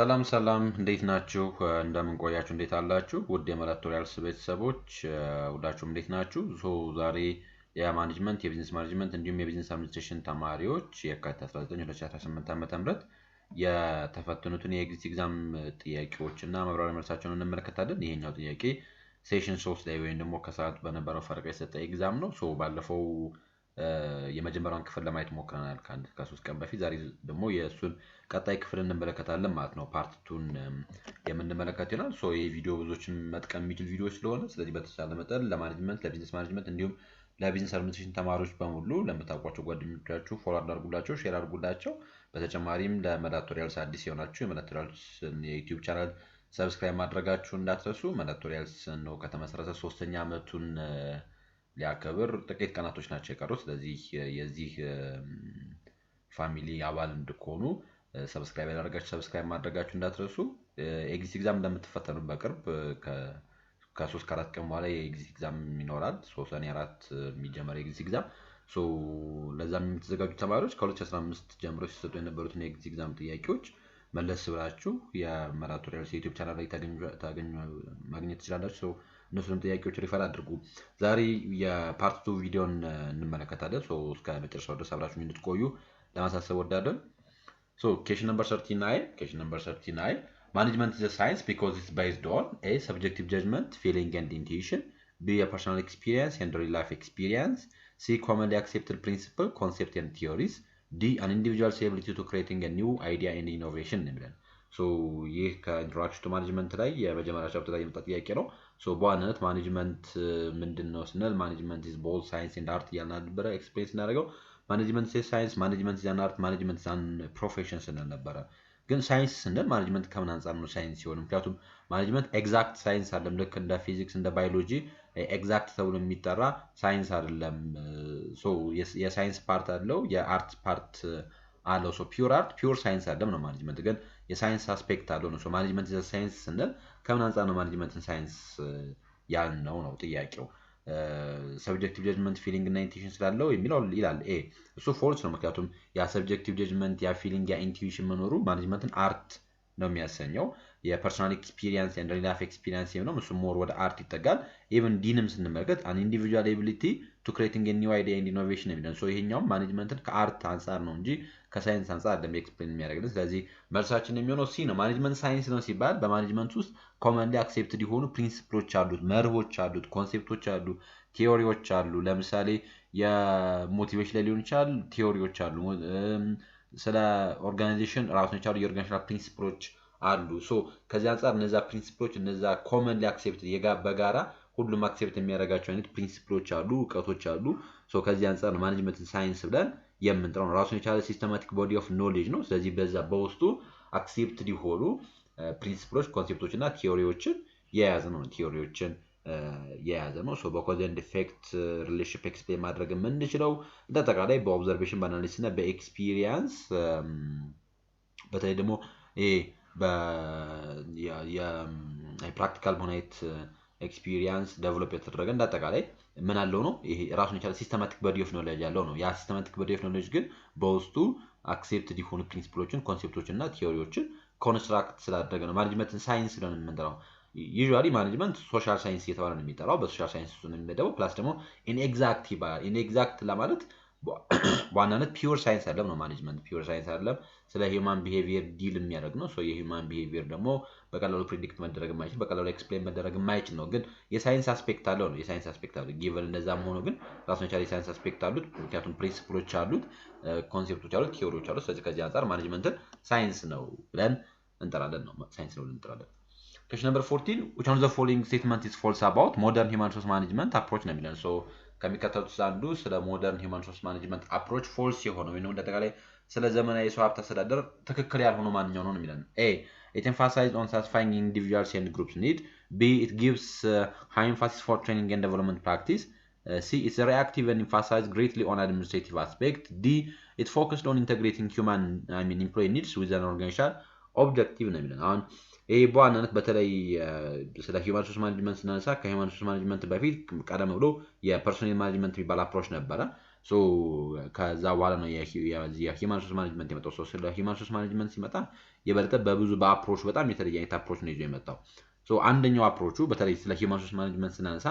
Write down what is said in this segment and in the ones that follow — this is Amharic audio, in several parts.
ሰላም ሰላም እንዴት ናችሁ? እንደምን ቆያችሁ? እንዴት አላችሁ? ውድ የመላቶሪያልስ ቤተሰቦች ሁላችሁም እንዴት ናችሁ? ዛሬ የማኔጅመንት የቢዝነስ ማኔጅመንት እንዲሁም የቢዝነስ አድሚኒስትሬሽን ተማሪዎች የካቲት 19 2018 ዓ.ም የተፈተኑትን የኤግዚት ኤግዛም ጥያቄዎች እና ማብራሪያ መልሳቸውን እንመለከታለን። ይሄኛው ጥያቄ ሴሽን 3 ላይ ወይም ደግሞ ከሰዓት በነበረው ፈረቃ የሰጠ ኤግዛም ነው። ባለፈው የመጀመሪያውን ክፍል ለማየት ሞክረናል ከ3 ቀን በፊት። ዛሬ ደግሞ የእሱን ቀጣይ ክፍል እንመለከታለን ማለት ነው። ፓርት 2ን የምንመለከት ይሆናል። ይህ ቪዲዮ ብዙዎችን መጥቀም የሚችል ቪዲዮ ስለሆነ ስለዚህ በተቻለ መጠን ለማኔጅመንት ለቢዝነስ ማኔጅመንት እንዲሁም ለቢዝነስ አድሚኒስትሬሽን ተማሪዎች በሙሉ ለምታውቋቸው ጓደኞቻችሁ ፎርዋርድ አድርጉላቸው፣ ሼር አድርጉላቸው። በተጨማሪም ለመላቶሪያልስ አዲስ የሆናችሁ የመላቶሪያልስ የዩቲዩብ ቻናል ሰብስክራይብ ማድረጋችሁ እንዳትረሱ። መላቶሪያልስ ነው ከተመሰረተ 3ኛ ዓመቱን ሊያከብር ጥቂት ቀናቶች ናቸው የቀሩት። ስለዚህ የዚህ ፋሚሊ አባል እንድትሆኑ ሰብስክራይብ ያደረጋችሁ ሰብስክራይብ ማድረጋችሁ እንዳትረሱ። ኤግዚት ኤግዛም እንደምትፈተኑ በቅርብ ከ3 4 ቀን በኋላ የኤግዚት ኤግዛም ይኖራል። ሰኔ 4 የሚጀመር ኤግዚት ኤግዛም። ለዛም የምትዘጋጁ ተማሪዎች ከ2015 ጀምሮ ሲሰጡ የነበሩትን የኤግዚት ኤግዛም ጥያቄዎች መለስ ብላችሁ የመላቶሪያልስ የዩቲዩብ ቻናል ላይ ማግኘት ትችላላችሁ። እነሱንም ጥያቄዎች ሪፈር አድርጉ። ዛሬ የፓርት 2 ቪዲዮን እንመለከታለን። እስከ መጨረሻው ድረስ አብራችሁን እንድትቆዩ ለማሳሰብ ወዳለን። question number 39 management is a science because it's based on a subjective judgment, feeling and intuition, b a personal experience and real life experience, c commonly accepted principle, concept and theories, d an individual's ability to creating a new idea and innovation እንብለን። ይህ ከኢንትሮዳክሽን ቱ ማኔጅመንት ላይ የመጀመሪያ ቻፕተር ላይ የመጣ ጥያቄ ነው። በዋናነት ማኔጅመንት ምንድነው ስንል ማኔጅመንት is both science and art እያልን ነበረ ኤክስፕሌን ስናደርገው። ማኔጅመንት ሳይንስ፣ ማኔጅመንት is an art፣ ማኔጅመንት is an profession ስንል ነበረ። ግን ሳይንስ ስንል ማኔጅመንት ከምን አንጻር ነው ሳይንስ ሲሆን? ምክንያቱም ማኔጅመንት ኤግዛክት ሳይንስ አይደለም። ልክ እንደ ፊዚክስ እንደ ባዮሎጂ ኤግዛክት ተብሎ የሚጠራ ሳይንስ አይደለም። የሳይንስ ፓርት አለው፣ የአርት ፓርት አለው። ፒውር አርት ፒውር ሳይንስ አይደለም ነው። ማኔጅመንት ግን የሳይንስ አስፔክት አለው ነው። ማኔጅመንት is a science ስንል ከምን አንጻር ነው ማኔጅመንትን ሳይንስ ያልነው ነው ጥያቄው። ሰብጀክቲቭ ጀጅመንት ፊሊንግ እና ኢንቱዊሽን ስላለው የሚለው ይላል ኤ። እሱ ፎልስ ነው። ምክንያቱም ያ ሰብጀክቲቭ ጀጅመንት ያ ፊሊንግ ያ ኢንቱዊሽን መኖሩ ማኔጅመንትን አርት ነው የሚያሰኘው። የፐርሶናል ኤክስፒሪየንስ ኤንድ ሪል ላይፍ ኤክስፒሪየንስ ነው፣ እሱ ሞር ወደ አርት ይጠጋል። ኢቭን ዲንም ስንመለከት አን ኢንዲቪጁዋል ኤቢሊቲ ቱ ክሬቲንግ ኤ ኒው አይዲያ ኤንድ ኢኖቬሽን የሚለን ይሄኛውም ማኔጅመንትን ከአርት አንጻር ነው እንጂ ከሳይንስ አንጻር አይደለም ኤክስፕሌን የሚያደርግልን። ስለዚህ መልሳችን የሚሆነው ሲ ነው። ማኔጅመንት ሳይንስ ነው ሲባል በማኔጅመንት ውስጥ ኮመንሊ አክሴፕትድ የሆኑ ፕሪንሲፕሎች አሉት፣ መርሆች አሉት፣ ኮንሴፕቶች አሉ፣ ቲዮሪዎች አሉ። ለምሳሌ የሞቲቬሽን ላይ ሊሆን ይችላል ቲዮሪዎች አሉ። ስለ ኦርጋናይዜሽን ራሱን የቻሉ የኦርጋናይዜሽናል ፕሪንሲፕሎች አሉ። ከዚህ አንጻር እነዛ ፕሪንሲፕሎች እነዛ ኮመንሊ አክሴፕት በጋራ ሁሉም አክሴፕት የሚያደርጋቸው አይነት ፕሪንሲፕሎች አሉ፣ እውቀቶች አሉ። ከዚህ አንጻር ማኔጅመንትን ሳይንስ ብለን የምንጠራው ነው። ራሱን የቻለ ሲስተማቲክ ቦዲ ኦፍ ኖሌጅ ነው። ስለዚህ በዛ በውስጡ አክሴፕትድ የሆኑ ፕሪንሲፕሎች፣ ኮንሴፕቶች እና ቲዮሪዎችን የያዘ ነው። የያዘ ነው። በኮዝ ኤንድ ኢፌክት ሪሌሽንሺፕ ኤክስፕሌን ማድረግ የምንችለው እንደአጠቃላይ በኦብዘርቬሽን በአናሊሲስ እና በኤክስፒሪየንስ በተለይ ደግሞ የፕራክቲካል በሆነት ኤክስፒሪየንስ ዴቨሎፕ የተደረገ እንዳጠቃላይ ምን አለው ነው። ይሄ ራሱን የቻለ ሲስተማቲክ ቦዲ ኦፍ ኖሌጅ ያለው ነው። ያ ሲስተማቲክ ቦዲ ኦፍ ኖሌጅ ግን በውስጡ አክሴፕትድ የሆኑ ፕሪንሲፕሎችን፣ ኮንሴፕቶችን እና ቲዮሪዎችን ኮንስትራክት ስላደረገ ነው ማኔጅመንትን ሳይንስ ብለን የምንጠራው። ዩዥዋሊ ማኔጅመንት ሶሻል ሳይንስ እየተባለ ነው የሚጠራው። በሶሻል ሳይንስ ውስጥ ነው የሚመደበው። ፕላስ ደግሞ ኢንኤግዛክት ይባላል። ኢንኤግዛክት ለማለት በዋናነት ፒውር ሳይንስ አይደለም ነው። ማኔጅመንት ፒውር ሳይንስ አይደለም። ስለ ሂውማን ቢሄቪየር ዲል የሚያደርግ ነው። የሂውማን ቢሄቪየር ደግሞ በቀላሉ ፕሪዲክት መደረግ የማይችል በቀላሉ ኤክስፕሌን መደረግ የማይችል ነው። ግን የሳይንስ አስፔክት አለው ነው። የሳይንስ አስፔክት አለው። ጊቨን እንደዛም ሆኖ ግን ራሱን የቻለ የሳይንስ አስፔክት አሉት። ምክንያቱም ፕሪንሲፕሎች አሉት፣ ኮንሴፕቶች አሉት፣ ቲዮሪዎች አሉት። ስለዚህ ከዚህ አንጻር ማኔጅመንትን ሳይንስ ነው ብለን እንጠራለን ነው። ሳይንስ ነው ብለን እንጠራለን። question number 14 which one of the following statement is false about modern human resource management approach ነው የሚለን። ከሚከተሉት አንዱ ስለ ሞደርን ሂውማን ሪሶርስ ማኔጅመንት አፕሮች ፎልስ የሆነው ወይም እንደተቃላይ ስለ ዘመናዊ የሰው ሀብት አስተዳደር ትክክል ያልሆነው ማንኛው ነው የሚለን። ኤ it emphasizes on satisfying individuals and groups need, b it gives high emphasis for training and development practice, c it's reactive and emphasizes greatly on administrative aspect, d it focused on integrating employee needs with an organizational objective ነው የሚለን። አሁን ይሄ በዋናነት በተለይ ስለ ሂውማን ሪሶርስ ማኔጅመንት ስናነሳ ከሂውማን ሪሶርስ ማኔጅመንት በፊት ቀደም ብሎ የፐርሶኔል ማኔጅመንት የሚባል አፕሮች ነበረ። ሶ ከዛ በኋላ ነው የሂውማን ሪሶርስ ማኔጅመንት የመጣው። ሶ ስለ ሂውማን ሪሶርስ ማኔጅመንት ሲመጣ የበለጠ በብዙ በአፕሮች በጣም የተለየ አይነት አፕሮች ነው ይዞ የመጣው። ሶ አንደኛው አፕሮቹ በተለይ ስለ ሂውማን ሪሶርስ ማኔጅመንት ስናነሳ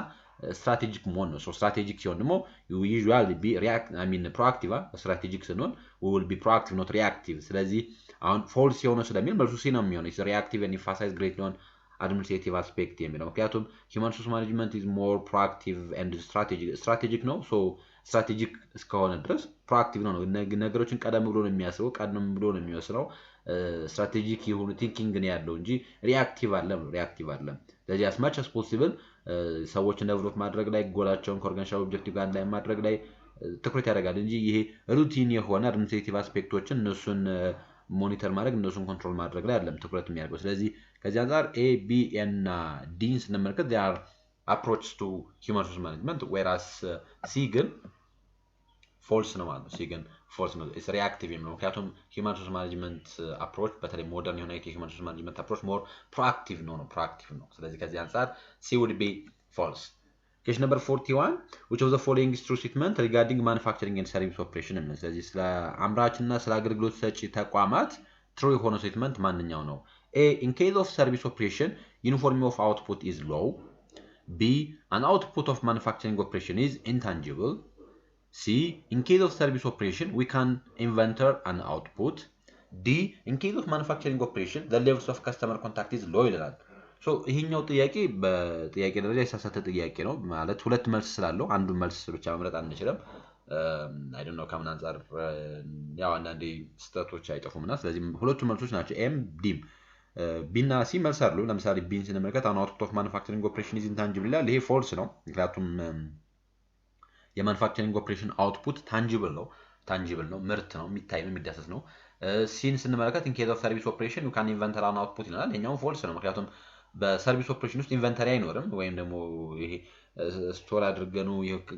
ስትራቴጂክ መሆን ነው። ሶ ስትራቴጂክ ሲሆን ደግሞ ዩዥዋሊ ቢ ፕሮአክቲቭ ስትራቴጂክ ስንሆን ዊል ቢ ፕሮአክቲቭ ኖት ሪአክቲቭ። ስለዚህ አሁን ፎልስ የሆነ ስለሚል መልሱ ሲ ነው የሚሆነው። ሪአክቲቭ ኤንድ ኢምፋሳይዝ ግሬት ሊሆን አድሚኒስትሬቲቭ አስፔክት የሚለው ምክንያቱም ሂውማን ሪሶርስ ማኔጅመንት ኢዝ ሞር ፕሮአክቲቭ ኤንድ ስትራቴጂክ ነው። ሶ ስትራቴጂክ እስከሆነ ድረስ ፕሮአክቲቭ ነው። ነገሮችን ቀደም ብሎ ነው የሚያስበው፣ ቀደም ብሎ ነው የሚወስነው። ስትራቴጂክ የሆኑ ቲንኪንግ ነው ያለው እንጂ ሪአክቲቭ አለም። ስለዚህ as much as possible ሰዎችን ዴቨሎፕ ማድረግ ላይ ጎላቸውን ከኦርጋናይዜሽናል ኦብጀክቲቭ ጋር ላይ ማድረግ ላይ ትኩረት ያደርጋል እንጂ ይሄ ሩቲን የሆነ አድሚኒስትሬቲቭ አስፔክቶችን እነሱን ሞኒተር ማድረግ እነሱን ኮንትሮል ማድረግ ላይ አይደለም ትኩረት የሚያደርገው። ስለዚህ ከዚህ አንፃር ኤ ቢ እና ዲን ስንመለከት they are approach to human resource management whereas ሲ ግን ፎልስ ነው ማለት ነው። ሲ ግን ፎልስ ነው ኢስ ሪአክቲቭ ነው። ምክንያቱም human resource management approach በተለይ ሞደርን የሆነ human resource management approach more proactive ነው። ስለዚህ ከዚህ አንፃር ሲ would be false. Question number 41 which of the following is true statement regarding manufacturing and service operation? ስለዚህ ስለ አምራችና ስለ አገልግሎት ሰጪ ተቋማት true የሆነ statement ማንኛው ነው? A in case of service operation uniformity of output is low. B an output of manufacturing operation is intangible. C in case of service operation we can inventor an output. D in case of manufacturing operation the levels of customer contact is low ይላል። ሶ ይሄኛው ጥያቄ በጥያቄ ደረጃ የተሳሳተ ጥያቄ ነው ማለት ሁለት መልስ ስላለው አንዱን መልስ ብቻ መምረጥ አንችልም። አይ ዶንት ኖ ከምን አንፃር ያው አንዳንዴ ስህተቶች አይጠፉምና ስለዚህ ሁለቱ መልሶች ናቸው ኤም ዲም። ቢና ሲ መልስ አሉ። ለምሳሌ ቢን ስንመለከት አን አውትፑት ኦፍ ማኑፋክቸሪንግ ኦፕሬሽን ኢዝ ኢንታንጂብል ይላል። ይሄ ፎልስ ነው። ምክንያቱም የማኑፋክቸሪንግ ኦፕሬሽን አውትፑት ታንጂብል ነው፣ ምርት ነው፣ የሚታይ ነው፣ የሚዳሰስ ነው። ሲን ስንመለከት ኢን ኬዝ ኦፍ ሰርቪስ ኦፕሬሽን ዩ ካን ኢንቨንተር አን አውትፑት ይላል። ይሄኛው ፎልስ ነው። ምክንያቱም በሰርቪስ ኦፕሬሽን ውስጥ ኢንቨንተሪ አይኖርም፣ ወይም ደግሞ ይሄ ስቶር አድርገኑ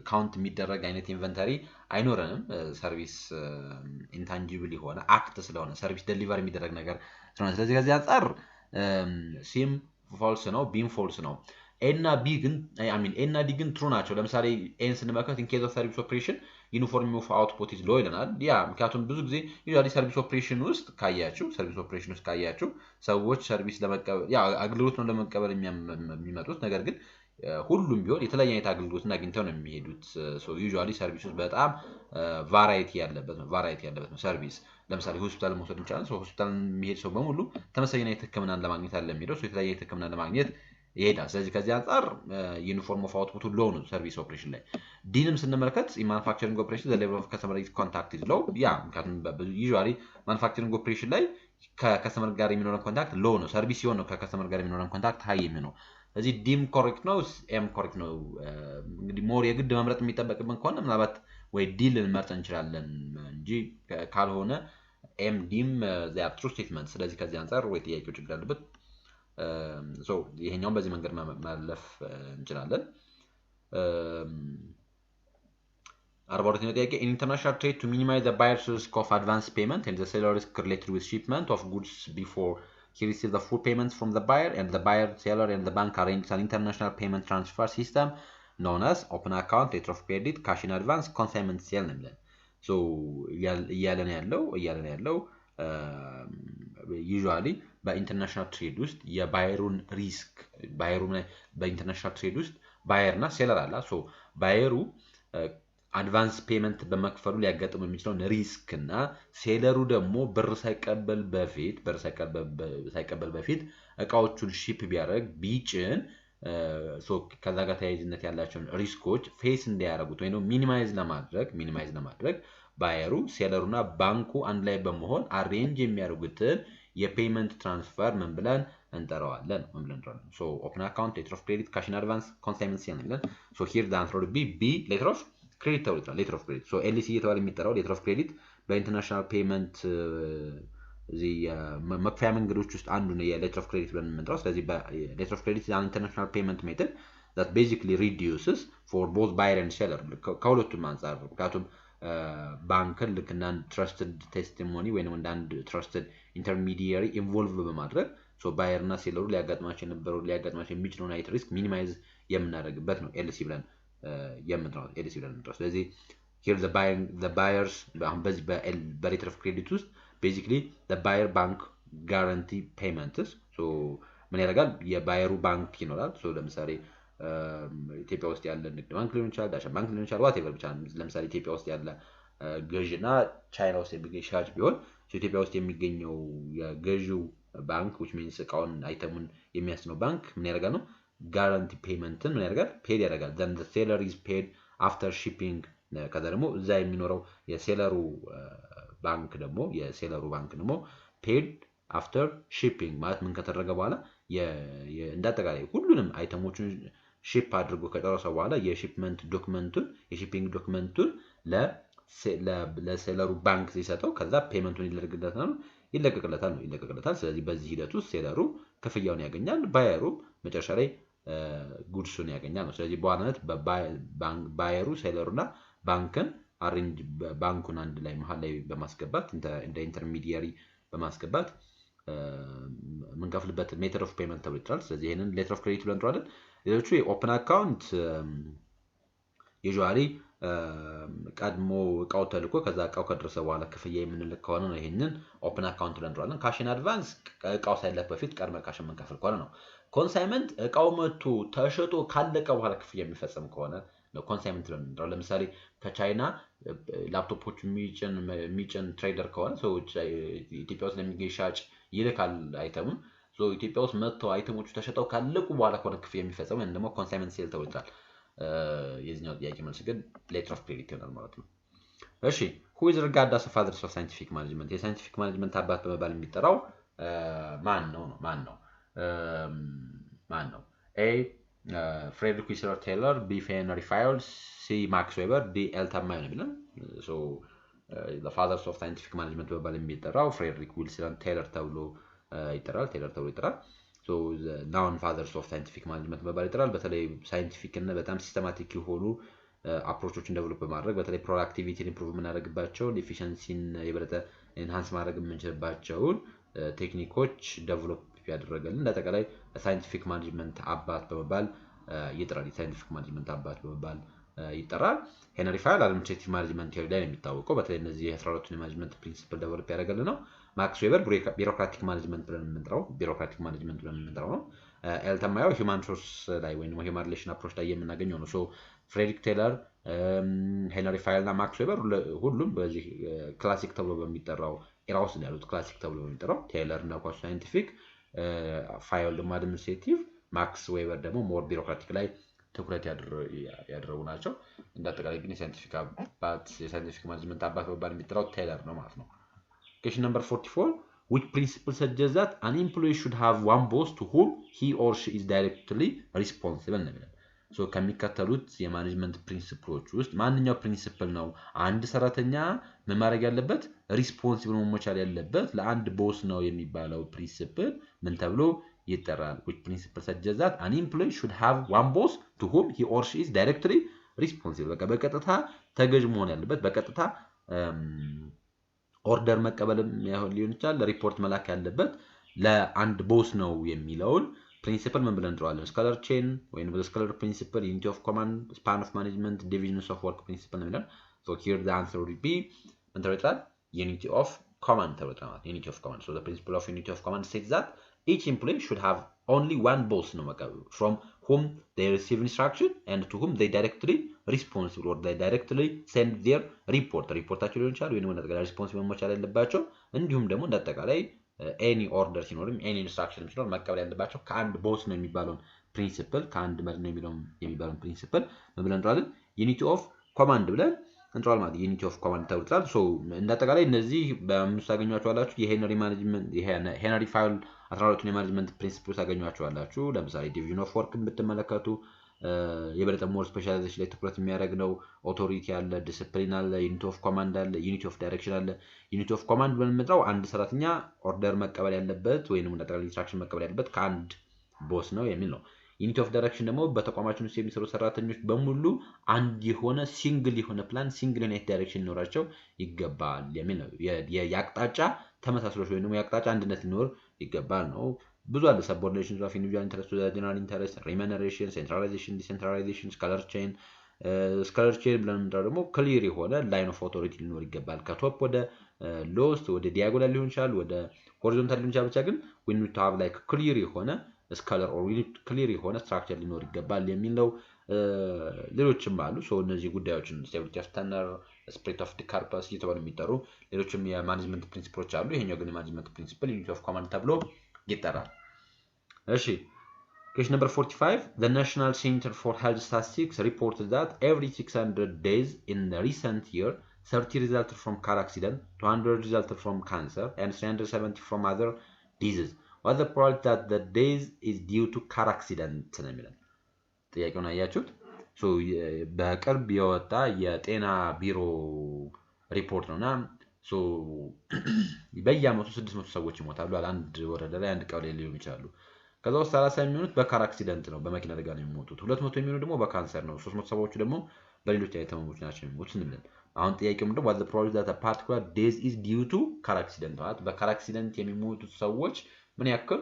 ካውንት የሚደረግ አይነት ኢንቨንተሪ አይኖረንም። ሰርቪስ ኢንታንጂብል የሆነ አክት ስለሆነ ሰርቪስ ዴሊቨር የሚደረግ ነገር ስለሆነ ስለዚህ ከዚህ አንፃር ሲም ፎልስ ነው፣ ቢም ፎልስ ነው። ኤና ዲ ግን ትሩ ናቸው። ለምሳሌ ኤን ስንመለከት ኢን ኬዝ ኦፍ ሰርቪስ ኦፕሬሽን ዩኒፎርም ኦፍ አውትፑት ኢዝ ሎ ይለናል። ያ ምክንያቱም ብዙ ጊዜ ዩዛሊ ሰርቪስ ኦፕሬሽን ውስጥ ካያችሁ ሰዎች ሰርቪስ ለመቀበል ያ አገልግሎት ነው ለመቀበል የሚመጡት። ነገር ግን ሁሉም ቢሆን የተለያየ አይነት አገልግሎትን አግኝተው ነው የሚሄዱት። ሶ ዩዛሊ ሰርቪስ ውስጥ በጣም ቫራይቲ ያለበት ነው ሰርቪስ። ለምሳሌ ሆስፒታል መውሰድ እንችላለን። ሶ ሆስፒታል የሚሄድ ሰው በሙሉ ተመሳሳይ አይነት ሕክምናን ለማግኘት አለ የሚሄደው። ሶ የተለያየ አይነት ሕክምናን ለማግኘት ይሄዳል። ስለዚህ ከዚህ አንፃር ዩኒፎርም ኦፍ አውትፑት ሎው ነው ሰርቪስ ኦፕሬሽን ላይ። ዲንም ስንመለከት ማኑፋክቸሪንግ ኦፕሬሽን ዘ ሌቨል ኦፍ ከስተመር ኮንታክት ኢዝ ሎው። ያ ምክንያቱም ዩዛሊ ማኑፋክቸሪንግ ኦፕሬሽን ላይ ከከስተመር ጋር የሚኖረን ኮንታክት ሎው ነው። ሰርቪስ ሲሆን ነው ከከስተመር ጋር የሚኖረን ኮንታክት ሃይ የሚሆነው። ስለዚህ ዲም ኮሬክት ነው፣ ኤም ኮሬክት ነው። እንግዲህ ሞር የግድ መምረጥ የሚጠበቅብን ከሆነ ምናልባት ወይ ዲ ልንመርጥ እንችላለን እንጂ ካልሆነ ኤም ዲም ዚያ ትሩ ስቴትመንት። ስለዚህ ከዚህ አንፃር ወይ ጥያቄው ችግር አለበት። ይሄኛውን በዚህ መንገድ ማለፍ እንችላለን። 42ኛው ጥያቄ in international trade to minimize the buyer's risk of advance payment and the seller risk related with shipment of goods before he receives the full payments from the buyer, and the buyer, seller and the bank arrange an international payment transfer system known as open account, letter of credit, cash in advance, consignment sale ነው የሚለን። ሶ እያለን ያለው ዩዥዋሊ በኢንተርናሽናል ትሬድ ውስጥ የባየሩን ሪስክ በኢንተርናሽናል ትሬድ ውስጥ ባየር እና ሴለር አለ። ሶ ባየሩ አድቫንስ ፔመንት በመክፈሉ ሊያጋጥሙ የሚችለውን ሪስክ እና ሴለሩ ደግሞ ብር ሳይቀበል በፊት እቃዎቹን ሺፕ ቢያደርግ ቢጭን ከዛ ጋር ተያይዝነት ያላቸውን ሪስኮች ፌስ እንዲያደርጉት ወይ ሚኒማይዝ ለማድረግ ባየሩ ሴለሩና ባንኩ አንድ ላይ በመሆን አሬንጅ የሚያደርጉትን የፔመንት ትራንስፈር ምን ብለን እንጠራዋለን? ሶ ኦፕን አካውንት፣ ሌተር ኦፍ ክሬዲት፣ ካሽ ኢን አድቫንስ፣ ኮንሳይንመንት ሴል ነው። ሶ ሂር ዘ አንሰር ቢ ሌተር ኦፍ ክሬዲት ተብሎ ይጠራል። ሌተር ኦፍ ክሬዲት ሶ ኤልሲ እየተባለ የሚጠራው ሌተር ኦፍ ክሬዲት በኢንተርናሽናል ፔመንት እዚህ መክፈያ መንገዶች ውስጥ አንዱ ነው የሌተር ኦፍ ክሬዲት ብለን የምንጠራው። ስለዚህ ሌተር ኦፍ ክሬዲት is an international payment method that basically reduces for both buyer and seller ከሁለቱም አንፃር ምክንያቱም ባንክን ልክ እንደ አንድ ትረስትድ ቴስቲሞኒ ወይም እንደ አንድ ትረስትድ ኢንተርሚዲየሪ ኢንቮልቭ በማድረግ ሶ ባየር እና ሴለሩ ሊያጋጥማቸው የሚችለውን አይነት ሪስክ ሚኒማይዝ የምናደርግበት ነው ኤልሲ ብለን የምንጠራው። ስለዚህ here the buyers በሌተር ኦፍ ክሬዲት ውስጥ basically the buyer bank guarantee payments so ምን ያደርጋል የባየሩ ባንክ ይኖራል so ለምሳሌ ኢትዮጵያ ውስጥ ያለ ንግድ ባንክ ሊሆን ይችላል ዳሽን ባንክ ሊሆን ይችላል whatever ብቻ ለምሳሌ ኢትዮጵያ ውስጥ ያለ ገዥና ቻይና ውስጥ የሚገኝ ሻጭ ቢሆን ኢትዮጵያ ውስጥ የሚገኘው የገዢው ባንክ which means እቃውን አይተሙን የሚያስነው ባንክ ምን ያደርጋል ነው guarantee payment ምን ያደርጋል paid ያደርጋል then the seller is paid after shipping ከዛ ደግሞ እዛ የሚኖረው የሴለሩ ባንክ ደግሞ paid after shipping ማለት ምን ከተደረገ በኋላ እንዳጠቃላይ ሁሉንም አይተሞችን ሺፕ አድርጎ ከጨረሰ በኋላ የሺፕመንት ዶክመንቱን ለሴለሩ ባንክ ሲሰጠው ከዛ ፔመንቱን ይለቀቅለታል ስለዚህ በዚህ ሂደት ውስጥ ሴለሩ ክፍያውን ያገኛል ባየሩ መጨረሻ ላይ ጉድሱን ያገኛል ነው ስለዚህ በዋናነት ባየሩ ሴለሩና ባንኩን አንድ ላይ መሃል ላይ በማስገባት እንደ ኢንተርሚዲየሪ በማስገባት ምን ከፍልበት ሜተድ ኦፍ ፔመንት ተብሎ ይጠራል ስለዚህ ይሄንን ሌተር ኦፍ ክሬዲት ብለን እንጠራለን ሌሎቹ የኦፕን አካውንት ዩዥዋሊ ቀድሞ እቃው ተልኮ ከዛ እቃው ከደረሰ በኋላ ክፍያ የምንልክ ከሆነ ነው ይሄንን ኦፕን አካውንት ብለን እንጠራለን ካሽ ኢን አድቫንስ እቃው ሳይላክ በፊት ቀድመ ካሽ የምንከፍል ከሆነ ነው ኮንሳይመንት እቃው መጥቶ ተሸጦ ካለቀ በኋላ ክፍያ የሚፈጸም ከሆነ ነው ኮንሳይመንት ብለን እንጠራለን ለምሳሌ ከቻይና ላፕቶፖች የሚጭን ትሬደር ከሆነ ሰዎች ኢትዮጵያ ውስጥ ለሚገኝ ሻጭ ይልካል አይተሙን ኢትዮጵያ ውስጥ መጥተው አይተሞቹ ተሸጠው ካለቁ በኋላ ከሆነ ክፍያ የሚፈጸም ወይም ደግሞ ኮንሳይመንት ሴል ተብሎ ይጠራል የዚህኛው ጥያቄ መልስ ግን ሌተር ኦፍ ክሬዲት ይሆናል ማለት ነው እሺ who is regarded as a father of scientific management የሳይንቲፊክ ማኔጅመንት አባት በመባል የሚጠራው ማን ነው A Frederick Wiesler Taylor B Henry Fayol C Max Weber D Elton Mayo ነው so the fathers of scientific management በመባል የሚጠራው ፍሬድሪክ ዊልሰን ቴይለር ተብሎ ይጠራል so the known fathers of scientific management በመባል ይጠራል በተለይ ሳይንቲፊክ እና በጣም ሲስተማቲክ የሆኑ አፕሮቾችን ዴቨሎፕ በማድረግ በተለይ ፕሮዳክቲቪቲን ኢምፕሩቭ የምናደርግባቸው ኤፊሺየንሲን የበለጠ ኢንሃንስ ማድረግ የምንችልባቸው ቴክኒኮች ዴቨሎፕ ያደረገልን እንደተቀላይ ሳይንቲፊክ ማኔጅመንት አባት በመባል ይጠራል ሳይንቲፊክ ማኔጅመንት አባት በመባል ይጠራል ሄንሪ ፋይል አድሚኒስትሬቲቭ ማኔጅመንት ቲዮሪ ላይ የሚታወቀው በተለይ እነዚህ 12ቱን የማኔጅመንት ፕሪንሲፕል ዴቨሎፕ ያደረገልን ነው ማክስ ዌበር ቢሮክራቲክ ማኔጅመንት ብለን የምንጠራው ነው ኤልተን ማዮ ሂውማን ሪሶርስ ላይ ወይንም ሂውማን ሪሌሽን አፕሮች ላይ የምናገኘው ነው ሶ ፍሬድሪክ ቴይለር ሄንሪ ፋይል እና ማክስ ዌበር ሁሉም በዚህ ክላሲክ ተብሎ በሚጠራው ኤራ ውስጥ ያሉት ክላሲክ ተብሎ በሚጠራው ቴይለር እና ኳስ ሳይንቲፊክ ፋይል ደግሞ አድሚኒስትሬቲቭ ማክስ ዌበር ደግሞ ሞር ቢሮክራቲክ ላይ ትኩረት ያደረጉ ናቸው እንደተቀላይ ግን የሳይንቲፊክ ማኔጅመንት አባት በመባል የሚጠራው ቴይለር ነው ማለት ነው question number 44 which principle suggests that an employee should have one boss to whom he or she is directly responsible ነው so ከሚከተሉት የማኔጅመንት ፕሪንሲፕሎች ውስጥ ማንኛው ፕሪንሲፕል ነው አንድ ሰራተኛ ምን ማድረግ ያለበት ሪስፖንሲብል መሆን ያለበት ለአንድ ቦስ ነው የሚባለው ፕሪንሲፕል ምን ተብሎ ይጠራል which principle suggests that an employee should have one boss to whom he or she is directly responsible በቀጥታ ተገዥ መሆን ያለበት በቀጥታ ኦርደር መቀበልም ሊሆን ይችላል ሪፖርት መላክ ያለበት ለአንድ ቦስ ነው የሚለውን ፕሪንሲፕል ምን ብለን እንጠራዋለን ስካለር ቼን ወይንም በስካለር ፕሪንሲፕል ዩኒቲ ኦፍ ኮማንድ ስፓን ኦፍ ማኔጅመንት ዲቪዥንስ ኦፍ ወርክ ፕሪንሲፕል ነው የሚለው so here the answer would be እንጠራለን unity of command ተብሏል unity of command so the principle of unity of command says that each employee should have only one boss ነው from whom they receive instruction and to whom they directly responsible or they directly send their reportaቸው ሊሆን ይችላል ወይንም እንደተቀላቀለ responsible መቻል ያለባቸው እንዲሁም ደግሞ እንደተቀላቀለ any order ሲኖርም any instruction ሲኖር መቀበል ያለባቸው ከአንድ ቦስ ነው የሚባለው ፕሪንሲፕል ከአንድ መሪ ነው የሚባለው ፕሪንሲፕል ምን ብለን እንጠራለን unity of command ብለን እንጠራለን ማለት unity of command ተብሏል so እንደተቀላቀለ እነዚህ በምሳገኛቸው አላችሁ የሄንሪ ማኔጅመንት ሄንሪ ፋይል 12ቱን የማኔጅመንት ፕሪንሲፕሎች ታገኙዋቸው አላችሁ ለምሳሌ ዲቪዥን ኦፍ ወርክ ብትመለከቱ የበለጠ ሞር ስፔሻላይዜሽን ላይ ትኩረት የሚያደርግ ነው ኦቶሪቲ አለ ዲሲፕሊን አለ ዩኒቲ ኦፍ ኮማንድ አለ ዩኒቲ ኦፍ ዳይሬክሽን አለ ዩኒቲ ኦፍ ኮማንድ በመምጣው አንድ ሰራተኛ ኦርደር መቀበል ያለበት ወይንም እንደጠቅላላ ኢንስትራክሽን መቀበል ያለበት ከአንድ ቦስ ነው የሚል ነው ዩኒቲ ኦፍ ዳይሬክሽን ደግሞ በተቋማችን ውስጥ የሚሰሩ ሰራተኞች በሙሉ አንድ የሆነ ሲንግል የሆነ ፕላን ሲንግል ዩኒት ዳይሬክሽን ሊኖራቸው ይገባል የሚል ነው የአቅጣጫ ተመሳሳይነት ወይ ደግሞ የአቅጣጫ አንድነት ሊኖር ይገባል ነው ብዙ አለ subordinations of individual interest to the general interest remuneration centralization decentralization scalar chain ስካለር ቼን ብለን የምንጠራው ደግሞ ክሊር የሆነ ላይን ኦፍ ኦቶሪቲ ሊኖር ይገባል። ከቶፕ ወደ ሎስት ወደ ዲያጎናል ሊሆን ይችላል፣ ወደ ሆሪዞንታል ሊሆን ይችላል። ብቻ ግን we need to have like ክሊር የሆነ ስካለር ኦር ክሊር የሆነ ስትራክቸር ሊኖር ይገባል የሚል ነው። ሌሎችም አሉ። እነዚህ ጉዳዮችን ስቴቢሊቲ ኦፍ ተነር፣ ስፕሪት ኦፍ ዲካርፐስ እየተባሉ የሚጠሩ ሌሎችም የማኔጅመንት ፕሪንሲፕሎች አሉ። ይሄኛው ግን የማኔጅመንት ፕሪንሲፕል ዩኒቲ ኦፍ ኮማንድ ተብሎ ይጠራል። እሺ question number 45 the National Center for Health Statistics reported that every 600 days in the recent year 30 resulted from car accident, 200 resulted from cancer and 370 from other diseases. What the probability that the days is due to car accident ነው የሚለው ጥያቄውን አያችሁት? በቅርብ የወጣ የጤና ቢሮ ሪፖርት ነውና በየአመቱ 600 ሰዎች ይሞታሉ። አንድ ወረዳ ላይ አንድ ቀበሌ ሊሆን ይችላሉ። ከዛ ውስጥ 30 የሚሆኑት በካር አክሲደንት ነው፣ በመኪና አደጋ ነው የሚሞቱት። 200 የሚሆኑ ደግሞ በካንሰር ነው። 300 ሰዎች ደግሞ በሌሎች አይነት ህመሞች ናቸው የሚሞቱት እንብለን። አሁን ጥያቄው ምንድነው? what the probability that a particular death is due to car accident ማለት በካር አክሲደንት የሚሞቱት ሰዎች ምን ያክል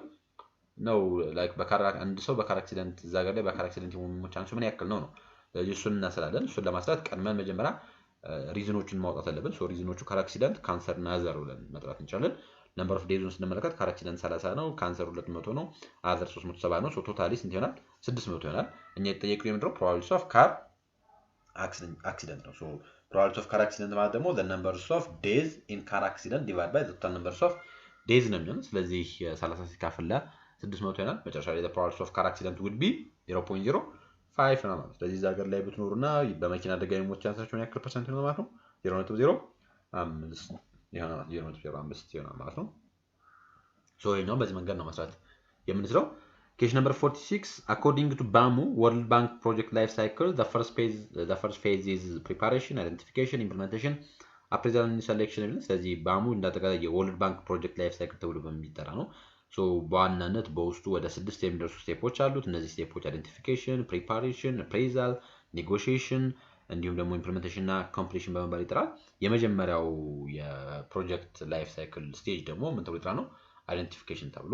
ነው? ላይክ አንድ ሰው በካር አክሲደንት እዛ ጋር ላይ በካር አክሲደንት የሚሞት ቻንሱ ምን ያክል ነው? ስለዚህ እሱን እናስላለን። እሱን ለማስላት ቀድመን መጀመሪያ ሪዝኖችን ማውጣት አለብን። ሪዝኖቹ ካር አክሲደንት፣ ካንሰር እና አዘር ብለን መጥራት እንችላለን። ነምበር ኦፍ ዴይዙን ስንመለከት ካር አክሲደንት 30 ነው፣ ካንሰር 200 ነው፣ አዘር 370 ነው። ቶታሊ ስንት ይሆናል? 600 ይሆናል። እኛ የተጠየቀው የምንድነው? ፕሮባቢሊቲ ኦፍ ካር አክሲደንት ነው። probability of car accident ማለት ደግሞ the numbers of days in car accident divided by the total numbers of days ነው የሚሆነው። ስለዚህ 30 ሲካፈል ለ600 ይሆናል። መጨረሻ ላይ the probability of car accident would be 0.05 ነው ማለት። ስለዚህ እዛ ሀገር ላይ ብትኖሩና በመኪና አደጋ የሞት ቻንሳችሁ ምን ያክል ፐርሰንት ነው ማለት ነው? 0.05 ይሆናል። 0.05 ይሆናል ማለት ነው። ይሄኛው በዚህ መንገድ ነው መስራት የምንችለው። Question number 46. According to BAMU, World Bank Project Life Cycle, the first phase is preparation, identification, implementation, appraisal and selection. ስለዚህ BAMU እንዳጠቃላይ የወርልድ ባንክ ፕሮጀክት ላይፍ ሳይክል ተብሎ በሚጠራ ነው። በዋናነት በውስጡ ወደ 6 የሚደርሱ ስቴፖች አሉት። እነዚህ ስቴፖች አይደንቲፊኬሽን፣ ፕሪፓሬሽን፣ አፕሬዛል፣ ኔጎሺዬሽን እንዲሁም ደግሞ ኢምፕሊሜንቴሽን እና ኮምፕሊሽን በመባል ይጠራል። የመጀመሪያው የፕሮጀክት ላይፍ ሳይክል ስቴጅ ደግሞ ምን ተብሎ ይጠራል ነው? አይደንቲፊኬሽን ተብሎ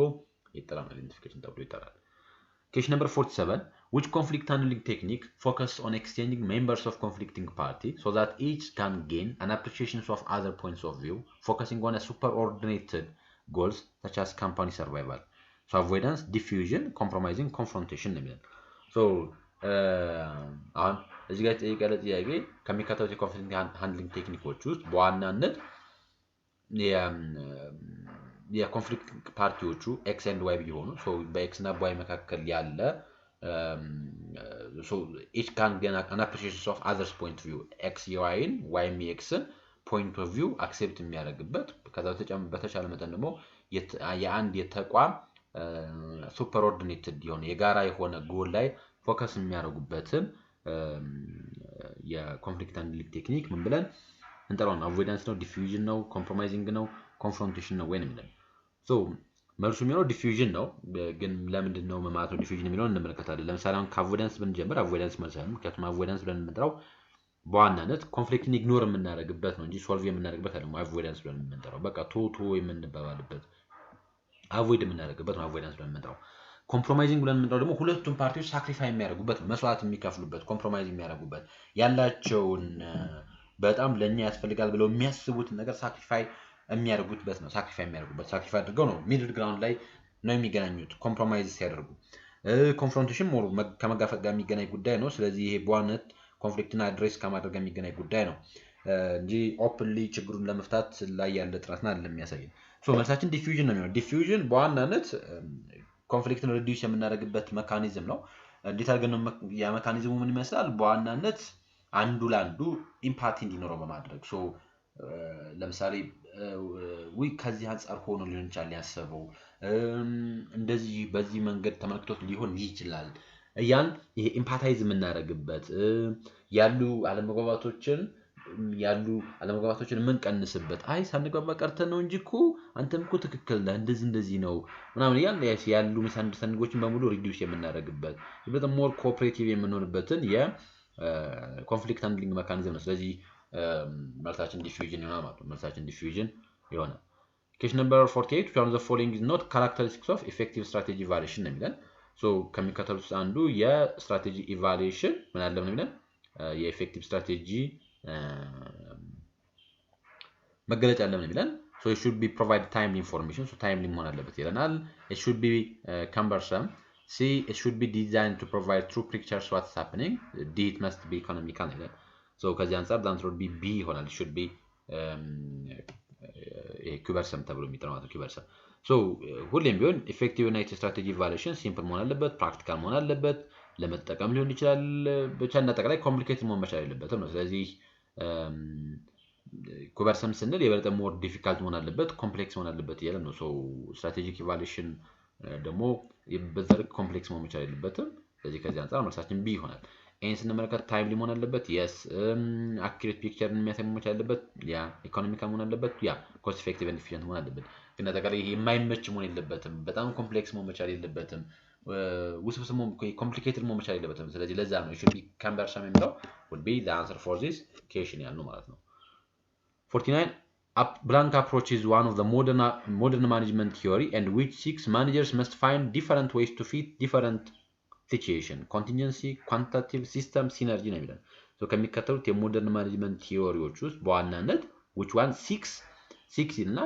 ይጠራል። Question number 47. Which conflict handling technique focused on exchanging members of conflicting party so that each can gain an appreciation of other points of view, focusing on a superordinated goals such as company survival? Avoidance, diffusion, compromising, confrontation ነው የሚለው። አሁን እዚህ ጋር የተጠየቀው ጥያቄ ከሚከተሉት የኮንፍሊክት ሃንድሊንግ ቴክኒኮች ውስጥ በዋናነት የኮንፍሊክት ፓርቲዎቹ ኤክስ ኤንድ ዋይ ቢሆኑ በኤክስ እና ዋይ መካከል ያለ each can gain an appreciation of others point of view ኤክስ የዋይን ዋይም የኤክስን ፖይንት ኦፍ ቪው አክሴፕት የሚያደርግበት ከዛ በተቻለ መጠን ደግሞ የአንድ የተቋም ሱፐርኦርዲኔትድ የሆነ የጋራ የሆነ ጎል ላይ ፎከስ የሚያደርጉበትን የኮንፍሊክት ሃንድሊንግ ቴክኒክ ምን ብለን እንጠራውን? አቮይዳንስ ነው፣ ዲፊውዥን ነው፣ ኮምፕሮማይዚንግ ነው፣ ኮንፍሮንቴሽን ነው ወይ ነው የሚለው። መልሱ የሚሆነው ዲፊውዥን ነው። ግን ለምንድን ነው ማለት ነው ዲፊውዥን የሚለውን እንመለከታለን። ለምሳሌ አሁን ከአቮይዳንስ ብንጀምር አቮይዳንስ መልስ ነው። ምክንያቱም አቮይዳንስ ብለን የምንጠራው በዋናነት ኮንፍሊክትን ኢግኖር የምናደርግበት ነው እንጂ ሶልቭ የምናደርግበት አይደለም። አቮይዳንስ ብለን የምንጠራው በቃ ቶቶ የምንባባልበት አቮይድ የምናደርግበት ነው አቮይዳንስ ብለን የምንጠራው። ኮምፕሮማይዚንግ ብለን የምንጠራው ደግሞ ሁለቱም ፓርቲዎች ሳክሪፋይ የሚያደርጉበት መስዋዕት የሚከፍሉበት ኮምፕሮማይዝ የሚያደርጉበት ያላቸውን በጣም ለኛ ያስፈልጋል ብለው የሚያስቡትን ነገር ሳክሪፋይ የሚያደርጉበት ነው። ሳክሪፋይ አድርገው ነው ሚድል ግራውንድ ላይ ነው የሚገናኙት ኮምፕሮማይዝ ሲያደርጉ። ኮንፍሮንቴሽን ሞር ከመጋፈጥ ጋር የሚገናኝ ጉዳይ ነው። ስለዚህ ይሄ በዋናነት ኮንፍሊክትን አድሬስ ከማድረግ ጋር የሚገናኝ ጉዳይ ነው እንጂ ኦፕንሊ ችግሩን ለመፍታት ላይ ያለ ጥረትና አይደለም የሚያሳየን። መልሳችን ዲፊውዥን ነው የሚሆነው። ዲፊውዥን በዋናነት ኮንፍሊክትን ሪዲዩስ የምናደርግበት ሜካኒዝም ነው። እንዴት አድርገን ነው ያ ሜካኒዝሙ ምን ይመስላል? በዋናነት አንዱ ለአንዱ ኢምፓቲ እንዲኖረው በማድረግ ለምሳሌ ከዚህ አንፃር ሆኖ ሊሆን ይችላል ያሰበው እንደዚህ በዚህ መንገድ ተመልክቶት ሊሆን ይችላል ያን ይሄ ኢምፓታይዝ የምናደርግበት ያሉ አለመግባባቶችን ምን ቀንስበት ሳንግባባ ቀርተን ነው እንጂ እኮ አንተም እኮ ትክክል ነህ እንደዚህ ነው ምናምን ያሉ ሚስአንደርስታንዲንጎችን በሙሉ ሪዲዩስ የምናደርግበት በጣም ሞር ኮኦፕሬቲቭ የምንሆንበትን የኮንፍሊክት ሃንድሊንግ ሜካኒዝም ነው። ስለዚህ መልሳችን ዲፊውዥን ይሆናል ማለት ነው። መልሳችን ዲፊውዥን ይሆናል። Question number 48. Which one of the following is not characteristics of effective strategy evaluation ነው የሚለን። ከሚከተሉት አንዱ የስትራቴጂ ኢቫሉዌሽን ምን አለ ነው የሚለን የኤፌክቲቭ ስትራቴጂ መገለጫ አለ ምን ይላል so it should be provide timely information so timely መሆን አለበት ይለናል it should be cumbersome C it should be designed to provide true pictures what's happening D it must be economical ይላል so ከዚህ አንፃር the answer would be B ይሆናል it should be cumbersome ተብሎ የሚጠራው ማለት cumbersome so ሁሌም ቢሆን effective እና strategy evaluation simple መሆን አለበት practical መሆን አለበት ለመጠቀም ሊሆን ይችላል ብቻ እንደጠቅላይ complicated መሆን መቻል የለበትም ነው ስለዚህ cumbersome ስንል የበለጠ more difficult መሆን አለበት complex መሆን አለበት ይላል ነው so strategic evaluation ደግሞ በዘርግ complex መሆን መቻል የለበትም ስለዚህ ከዚህ አንፃር መልሳችን B ይሆናል ኤን ስንመለከት ታይምሊ መሆን አለበት yes accurate picture የሚያሳይ መሆን አለበት ያ ኢኮኖሚካል መሆን አለበት ያ cost effective and efficient መሆን አለበት ግን አጠቃላይ ይሄ የማይመች መሆን የለበትም በጣም ኮምፕሌክስ መሆን መቻል የለበትም ውስብስብ መሆን complicated መሆን መቻል የለበትም ስለዚህ ለዛ ነው it should be cumbersome የሚለው would be the answer for this question ያልነው ማለት ነው 49 blank approach is one of the modern management theory and which seeks managers must find different ways to fit different situation contingency quantitative system synergy ነው የሚለው so ከሚከተሉት የሞደርን ማኔጅመንት ቲዮሪዎች ውስጥ በዋናነት which one six እና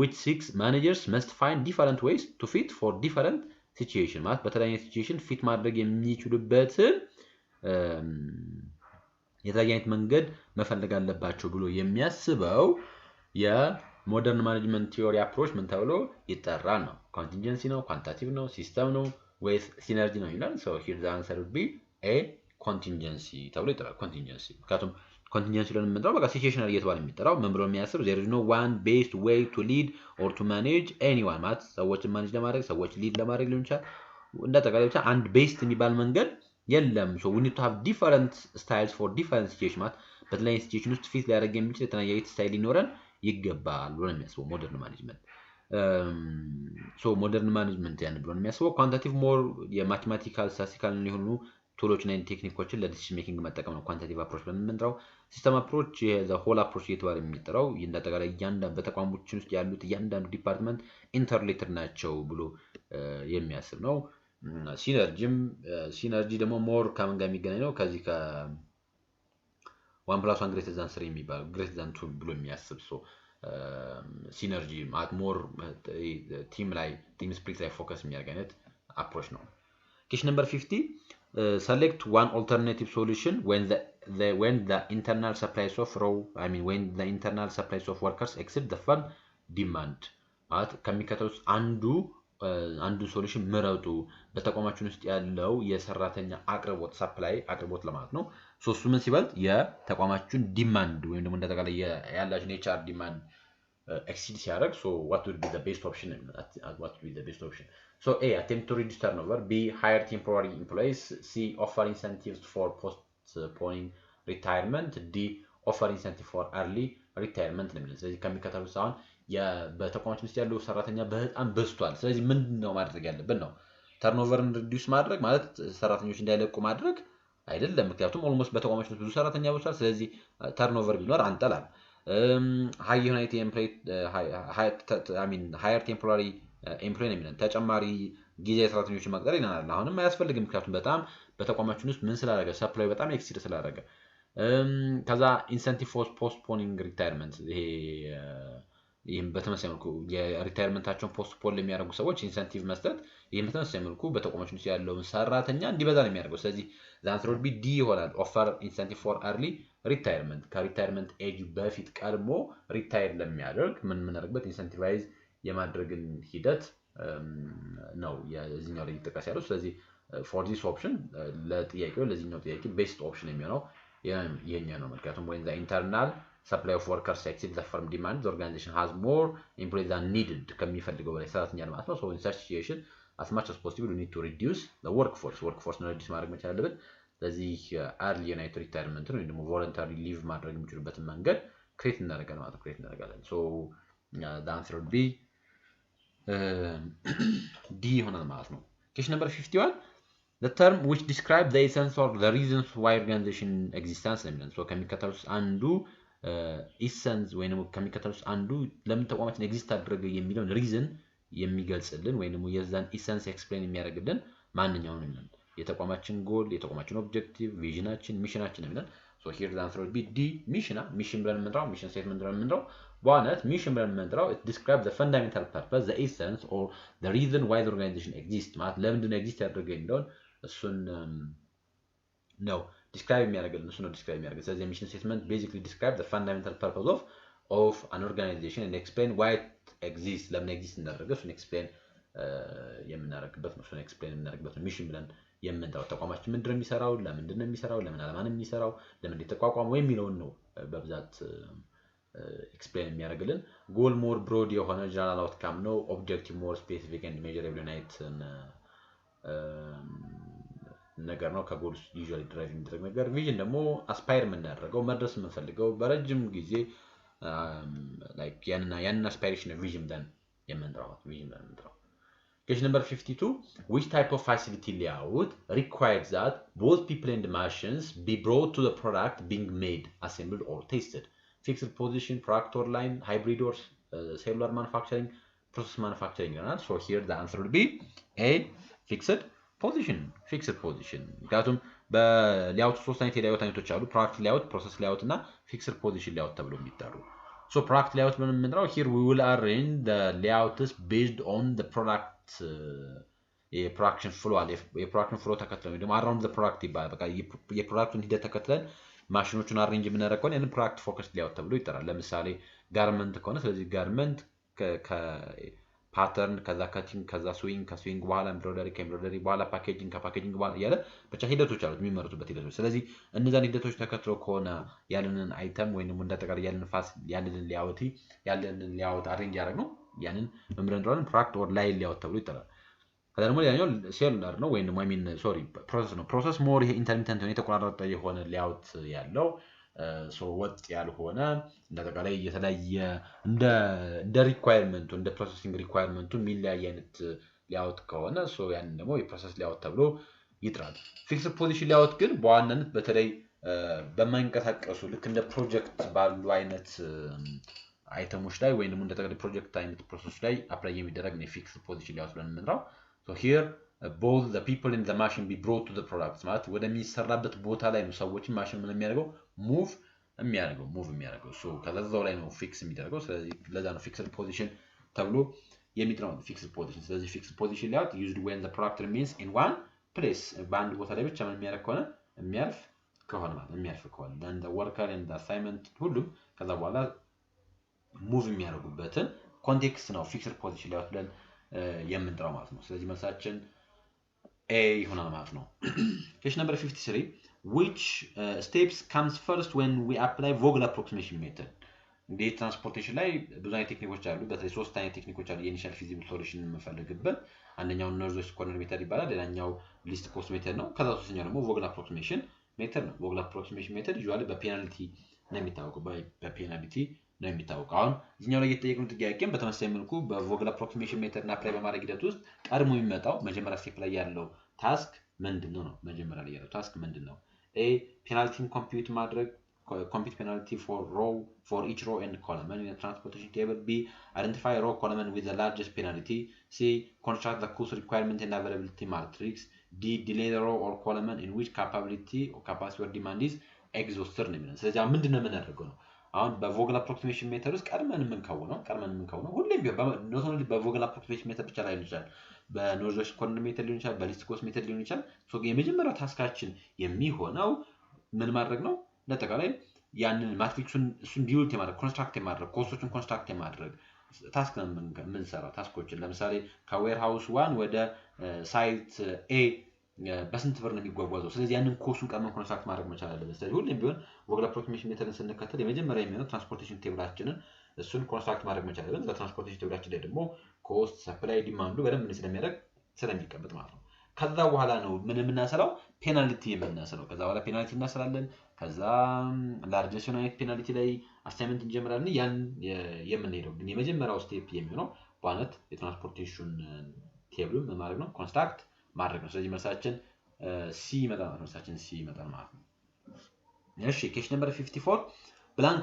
which six managers must find different ways to fit for different situation ማለት በተለያየ ሲቹዌሽን ፊት ማድረግ የሚችሉበትን የተለያየ መንገድ መፈለግ አለባቸው ብሎ የሚያስበው የሞደርን ማኔጅመንት ቲዮሪ አፕሮች ምን ተብሎ ይጠራል ነው contingency ነው quantitative ነው system ነው with synergy ነው ይላል so here the answer would be a contingency ተብሎ ይጠራል contingency ምክንያቱም contingency ለምን እንደምንጠራው በቃ situational እየተባለ የሚጠራው ምን ብሎ የሚያስብ there is no one best way to lead or to manage anyone ማለት ሰዎችን ማኔጅ ለማድረግ ሰዎች ሊድ ለማድረግ ሊሆን ይችላል እንደተቀበለ ብቻ አንድ ቤስት የሚባል መንገድ የለም so we need to have different styles for different situations ማለት በተለያየ ሲቹዌሽን ውስጥ ፊት ሊያደርግ የሚችል የተለያየ ስታይል ሊኖረን ይገባል ብሎ ነው የሚያስበው ሞደርን ማኔጅመንት so modern management ያን ብሎ ነው የሚያስበው quantitative more የማቴማቲካል ስታቲስቲካል ሊሆኑ ቱሎችና ቴክኒኮችን ለዲሲዥን ሜኪንግ መጠቀም ነው quantitative approach ብለን የምንጠራው system approach the whole approach እየተባለ የሚጠራው እንደተጋራ እያንዳንዱ በተቋሞችን ውስጥ ያሉት እያንዳንዱ ዲፓርትመንት ኢንተርሌትድ ናቸው ብሎ የሚያስብ ነው ሲነርጂ ደግሞ more ከምን ጋር የሚገናኝ ነው ከዚህ ከ 1 + 1 greater than 3 የሚባለው greater than 2 ብሎ የሚያስብ so ሲነርጂ ማለት more ቲም ላይ ቲም ስፕሪት ላይ ፎከስ የሚያደርግ አይነት አፕሮች ነው question number 50 select one alternative solution when the internal supplies of when the internal supplies of workers exceed the firm demand ማለት ከሚከተሉት አንዱ ሶሉሽን ምረጡ በተቋማችን ውስጥ ያለው የሰራተኛ አቅርቦት ለማለት ነው ሶስቱ ምን ሲባል የተቋማችን ዲማንድ ወይም ደግሞ እንደተቀበለ ያላችሁ ኔቸር ዲማንድ exceed ሲያደርግ so what would be the best option so A attempt to reduce turnover B hire temporary employees C offer incentives for postponing retirement D offer incentive for early retirement ለምን ስለዚህ ከሚከተሉት ሳይሆን በተቋማችን ውስጥ ያለው ሰራተኛ በጣም በዝቷል ስለዚህ ምንድነው ማድረግ ያለብን ነው ተርኖቨርን ሪዲዩስ ማድረግ ማለት ሰራተኞች እንዳይለቁ ማድረግ አይደለም ምክንያቱም ኦልሞስት በተቋማችን ውስጥ ብዙ ሰራተኛ በዝቷል ስለዚህ ተርኖቨር ቢኖር አንጠላም high unit employee higher temporary employee ነው የሚለን ተጨማሪ ጊዜ ሰራተኞችን መቅጠር ይላል አሁንም አያስፈልግም ምክንያቱም በጣም በተቋማችን ውስጥ ምን ስላደረገ ሰፕላይ በጣም ኤክሲድ ስላደረገ ከዛ ኢንሰንቲቭ ፎር ፖስትፖኒንግ ሪታየርመንት ይሄም በተመሳሳይ መልኩ የሪታየርመንታቸውን ፖስትፖን ለሚያደርጉ ሰዎች ኢንሰንቲቭ መስጠት ይሄም በተመሳሳይ መልኩ በተቋማችን ውስጥ ያለው ሰራተኛ እንዲበዛ ነው የሚያደርገው ስለዚህ the answer would be D ይሆናል offer incentive for early retirement ከሪታየርመንት ኤጅ በፊት ቀድሞ ሪታየር ለሚያደርግ ምን አደረግበት ኢንሰንቲቫይዝ የማድረግን ሂደት ነው የዚህኛው ላይ ተጠቃሽ ያለው ስለዚህ for this option ለዚህኛው ጥያቄ best option የሚሆነው ይሄኛው ነው ምክንያቱም when the internal supply of workers exceeds the firm demand the organization has more employees than needed ከሚፈልገው በላይ ሰራተኛ ማለት ነው so in such situation as much as possible we need to reduce the workforce ነው reduce ማድረግ መቻል አለበት ስለዚህ early unit retirement ነው ደግሞ voluntary leave ማድረግ የሚችሉበትን መንገድ ክሬት እናደርጋለን so the answer would be D ይሆናል ማለት ነው question number 51 the term which describe the essence or the reasons why organization existence ለምን so ከሚከተሉት አንዱ essence ወይንም ከሚከተሉት አንዱ ለምን ተቋማችን ኤግዚስት አድርገው የሚለውን ሪዝን የሚገልጽልን ወይንም የዛን essence ኤክስፕሌን የሚያደርግልን ማንኛውንም ነው የተቋማችን ጎል፣ የተቋማችን ኦብጀክቲቭ፣ ቪዥናችን፣ ሚሽናችን የሚለን so here the answer would be D mission ብለን የምንጠራው mission statement ብለን የምንጠራው በዋናነት mission ብለን የምንጠራው it describes the fundamental purpose, the essence or the reason why the organization exists ማለት ለምንድን ነው ኤግዚስት ያደረገ እንደሆነ እሱን ነው describe የሚያደርግልን እሱ ነው describe የሚያደርግልን። ስለዚህ mission statement basically describe the fundamental purpose of an organization and explain why it exists ለምን ኤግዚስት እንዳደረገ እሱን explain የምናደርግበት ነው። እሱን explain የምናደርግበት ነው mission ብለን የምንጠራው። ተቋማችን ምንድን ነው የሚሰራው፣ ለምንድን ነው የሚሰራው፣ ለምን ዓላማ ነው የሚሰራው፣ ለምን የተቋቋመው የሚለውን ነው በብዛት ኤክስፕሌን የሚያደርግልን። ጎል ሞር ብሮድ የሆነ ጀነራል አውትካም ነው። ኦብጀክቲቭ ሞር ስፔሲፊክ ኤንድ ሜዠረብል ዩናይት ነገር ነው። ከጎል ዩዥዋሊ ድራይቭ የሚደረግ ነገር። ቪዥን ደግሞ አስፓየር የምናደርገው መድረስ የምንፈልገው በረጅም ጊዜ ላይክ ያንን አስፓይሬሽን ቪዥን ብለን የምንጠራው Question number 52. Which type of facility layout requires that both people and machines be brought to the product being made, assembled or tested? Fixed position, product or line, hybrid or cellular manufacturing, process manufacturing. So here the answer will be A. Fixed position. Fixed position. ምክንያቱም በሌያውት ሶስት አይነት የሌያውት አይነቶች አሉ። ፕሮዳክት ሌያውት፣ ፕሮሰስ ሌያውት እና ፊክስድ ፖዚሽን ሌያውት ተብሎ የሚጠሩ። So product layout ብለን የምንጠራው here we will arrange the layouts based on the product የፕሮዳክሽን ፍሎ አለ። የፕሮዳክሽን ፍሎ ተከትለን ደግሞ around the product ይባላል። በቃ የፕሮዳክቱን ሂደት ተከትለን ማሽኖቹን አሬንጅ የምናደርግ ከሆነ ያንን ፕሮዳክት ፎከስ ሌያውት ተብሎ ይጠራል። ለምሳሌ ጋርመንት ከሆነ ስለዚህ ጋርመንት ፓተርን ከዛ ካቲንግ ከዛ ስዊንግ ከስዊንግ በኋላ ኤምብሮይደሪ ከኤምብሮይደሪ በኋላ ፓኬጂንግ ከፓኬጂንግ በኋላ እያለ ብቻ ሂደቶች አሉት የሚመሩትበት ሂደቶች። ስለዚህ እነዛን ሂደቶች ተከትሎ ከሆነ ያለንን አይተም ወይንም እንደጠቃላይ ያለንን ሌያውት አሬንጅ ያደረግነው ያንን መምረጥ እንደሆነ ፕሮዳክት ኦር ላይን ሌያውት ተብሎ ይጠራል። ከዛ ደግሞ ሌላኛው ሴሉላር ነው ወይንም ፕሮሰስ ነው። ፕሮሰስ ሞር ይሄ ኢንተርሚተንት ነው የተቆራረጠ የሆነ ሌያውት ያለው ወጥ ያልሆነ እንደጠቃላይ የተለያየ እንደ ሪኳየርመንቱ እንደ ፕሮሰሲንግ ሪኳየርመንቱ የሚለያይ አይነት ሌያውት ከሆነ ያንን ደግሞ የፕሮሰስ ሌያውት ተብሎ ይጥራል። ፊክስድ ፖዚሽን ሌያውት ግን በዋናነት በተለይ በማይንቀሳቀሱ ልክ እንደ ፕሮጀክት ባሉ አይነት አይተሞች ላይ ወይንም እንደጠቃላይ ፕሮጀክት አይነት ፕሮሰስ ላይ አፕላይ የሚደረግ ነው ፊክስድ ፖዚሽን ሌያውት ብለን የምንጠራው። here both the people and the machine be brought to the product ማለት ወደሚሰራበት ቦታ ላይ ነው ሰዎችን ማሽን ምን የሚያደርገው ሙቭ የሚያደርገው ከዛው ላይ ነው ፊክስ የሚደረገው። ስለዚህ ለዛ ነው ፊክስድ ፖዚሽን ተብሎ የሚጠራው ፊክስድ ፖዚሽን። ስለዚህ ፊክስድ ፖዚሽን layout used when the product remains in one place በአንድ ቦታ ላይ ብቻ ምን የሚያደርግ ከሆነ የሚያርፍ ከሆነ then the worker and the assignment ሁሉም ከዛ በኋላ ሙቭ የሚያደርጉበትን ኮንቴክስት ነው ፊክስድ ፖዚሽን layout ብለን የምንጠራው ማለት ነው። ስለዚህ መልሳችን A ይሆናል ማለት ነው። Question number 53. Which steps comes first when we apply Vogel approximation method? እንግዲህ ትራንስፖርቴሽን ላይ ብዙ አይነት ቴክኒኮች አሉ። በተለይ ሶስት አይነት ቴክኒኮች አሉ የኢኒሻል ፊዚብል ሶሉሽን የምንፈልግበት። አንደኛው ኖርዝ ኮርነር ሜተድ ይባላል። ሌላኛው ሊስት ኮስት ሜተድ ነው። ከዛ ሶስተኛው ደግሞ Vogel approximation ሜተድ ነው። Vogel approximation ሜተድ ዩዥዋሊ በፔናልቲ ነው የሚታወቀው። በፔናልቲ ነው የሚታወቀው። አሁን እኛው ላይ የተጠየቀው ጥያቄም በተመሳሳይ መልኩ በቮግል አፕሮክሲሜሽን ሜተድ እና አፕላይ በማድረግ ሂደት ውስጥ ቀድሞ የሚመጣው መጀመሪያ ስቴፕ ላይ ያለው ታስክ ምንድነው ነው? መጀመሪያ ላይ ያለው ታስክ ምንድነው? A penalty compute ማድረግ compute penalty for each row and column in a transportation table. B identify row column with the largest penalty. C construct the cost requirement and availability matrix. D delay the row or column in which capability or capacity or demand is exhausted ነው የሚለው። ስለዚህ ምንድነው የምናደርገው ነው? አሁን በቮግል አፕሮክሲሜሽን ሜተድ ውስጥ ቀድመን የምንከውነው ሁሌም ቢሆን በቮግል አፕሮክሲሜሽን ሜተድ ብቻ ላይ ይችላል። በኖርዝ ኮርነር ሜተድ ሊሆን ይችላል፣ በሊስት ኮስት ሜተድ ሊሆን ይችላል። የመጀመሪያው ታስካችን የሚሆነው ምን ማድረግ ነው? ለጠቃላይ ያንን ማትሪክሱን እሱን ቢውልት የማድረግ ኮንስትራክት የማድረግ ኮስቶችን ኮንስትራክት የማድረግ ታስክ ነው የምንሰራው። ታስኮችን ለምሳሌ ከዌርሃውስ 1 ወደ ሳይት ኤ በስንት ብር ነው የሚጓጓዘው? ስለዚህ ያንን ኮስቱን ቀድመን ኮንስትራክት ማድረግ መቻል አለብን። ስለዚህ ሁሌም ቢሆን ቮግል አፕሮክሲሜሽን ሜተድን ስንከተል የመጀመሪያ የሚሆነው ትራንስፖርቴሽን ቴብላችንን እሱን ኮንስትራክት ማድረግ መቻል አለብን። በትራንስፖርቴሽን ቴብላችን ላይ ደግሞ ኮስት፣ ሰፕላይ፣ ዲማንዱ በደንብ ስለሚቀመጥ ማለት ነው። ከዛ በኋላ ነው ምን የምናሰላው? ፔናልቲ የምናሰላው። ከዛ በኋላ ፔናልቲ እናሰላለን። ከዛ ላርጀስት ዩናይት ፔናልቲ ላይ አሳይመንት እንጀምራለን። ያን የምንሄደው ግን የመጀመሪያው ስቴፕ የሚሆነው በአነት የትራንስፖርቴሽን ቴብሉን ምን ማድረግ ነው? ኮንስትራክት ማድረግ ነው። ስለዚህ መልሳችን ሲ ይመጣል ማለት ነው። እሺ question number 54 blank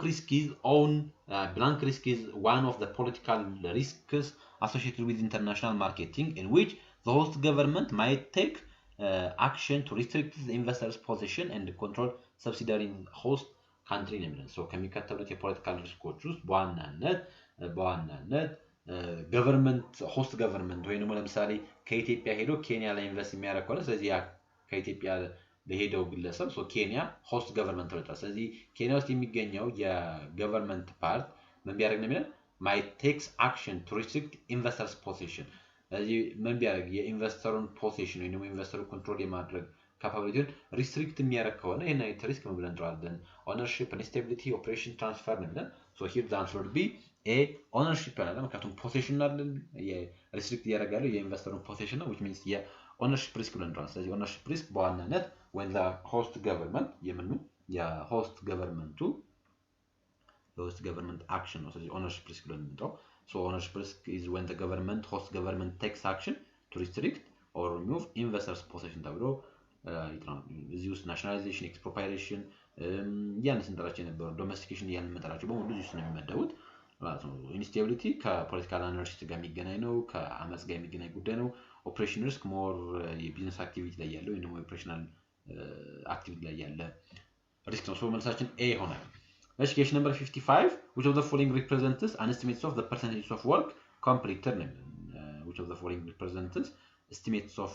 risk is one of the political risks associated with international marketing in which the host government might take action to restrict the investor's position and control subsidiary in host country ነው የሚለን ሶ ከሚከተሉት የፖለቲካል ሪስኮች ውስጥ በዋናነት ገቨርንመንት ሆስት ገቨርንመንት ወይ ደግሞ ለምሳሌ ከኢትዮጵያ ሄዶ ኬንያ ላይ ኢንቨስት የሚያደርግ ከሆነ ስለዚህ ያ ከኢትዮጵያ ለሄደው ግለሰብ ሶ ኬንያ ሆስት ገቨርንመንት ተብሏል ስለዚህ ኬንያ ውስጥ የሚገኘው የገቨርንመንት ፓርት ምን ቢያደርግ ነው የሚለን might takes action to restrict investors position ስለዚህ ምን ቢያደርግ የኢንቨስተሩን ፖዚሽን ወይ ደግሞ ኢንቨስተሩ ኮንትሮል የማድረግ ካፓቢሊቲውን ሪስትሪክት የሚያደርግ ከሆነ ይሄን አይነት ሪስክ ምን ብለን እንጠራዋለን ኦነርሺፕ ኢንስቴቢሊቲ ኦፕሬሽን ትራንስፈር ነው የሚለን ሶ ሂር ዘ አንሰር would be a ownership ያለ ምክንያቱም ፖዚሽን አይደል የሪስትሪክት እያደረገ ያለው የኢንቨስተሩን ፖዚሽን ነው which means የኦነርሺፕ ሪስክ ብለን እንጠራዋለን ስለዚህ ኦነርሺፕ ሪስክ በዋናነት when the host government የምኑ የሆስት ገቨርንመንቱ host government action ነው ስለዚህ ownership risk ብለን እንጠራው so ownership risk is when the host government takes action to restrict or remove investors possession ተብሎ እዚህ ውስጥ ናሽናላይዜሽን ኤክስፕሮፕሪዬሽን ያን ስንጠራቸው የነበሩ ዶሜስቲኬሽን ያን መጠራቸው በሙሉ እዚህ ውስጥ ነው የሚመደቡት ማለት ነው ኢንስቴቢሊቲ ከፖለቲካል አናሊሲስ ጋር የሚገናኝ ነው ከአመጽ ጋር የሚገናኝ ጉዳይ ነው ኦፕሬሽን ሪስክ ሞር የቢዝነስ አክቲቪቲ ላይ ያለው ወይ ደግሞ ኦፕሬሽናል አክቲቪቲ ላይ ያለ ሪስክ ነው ሶ መልሳችን ኤ ይሆናል Question number 55 which of the following represents an estimate of the percentage of work completed which of the following represents estimates of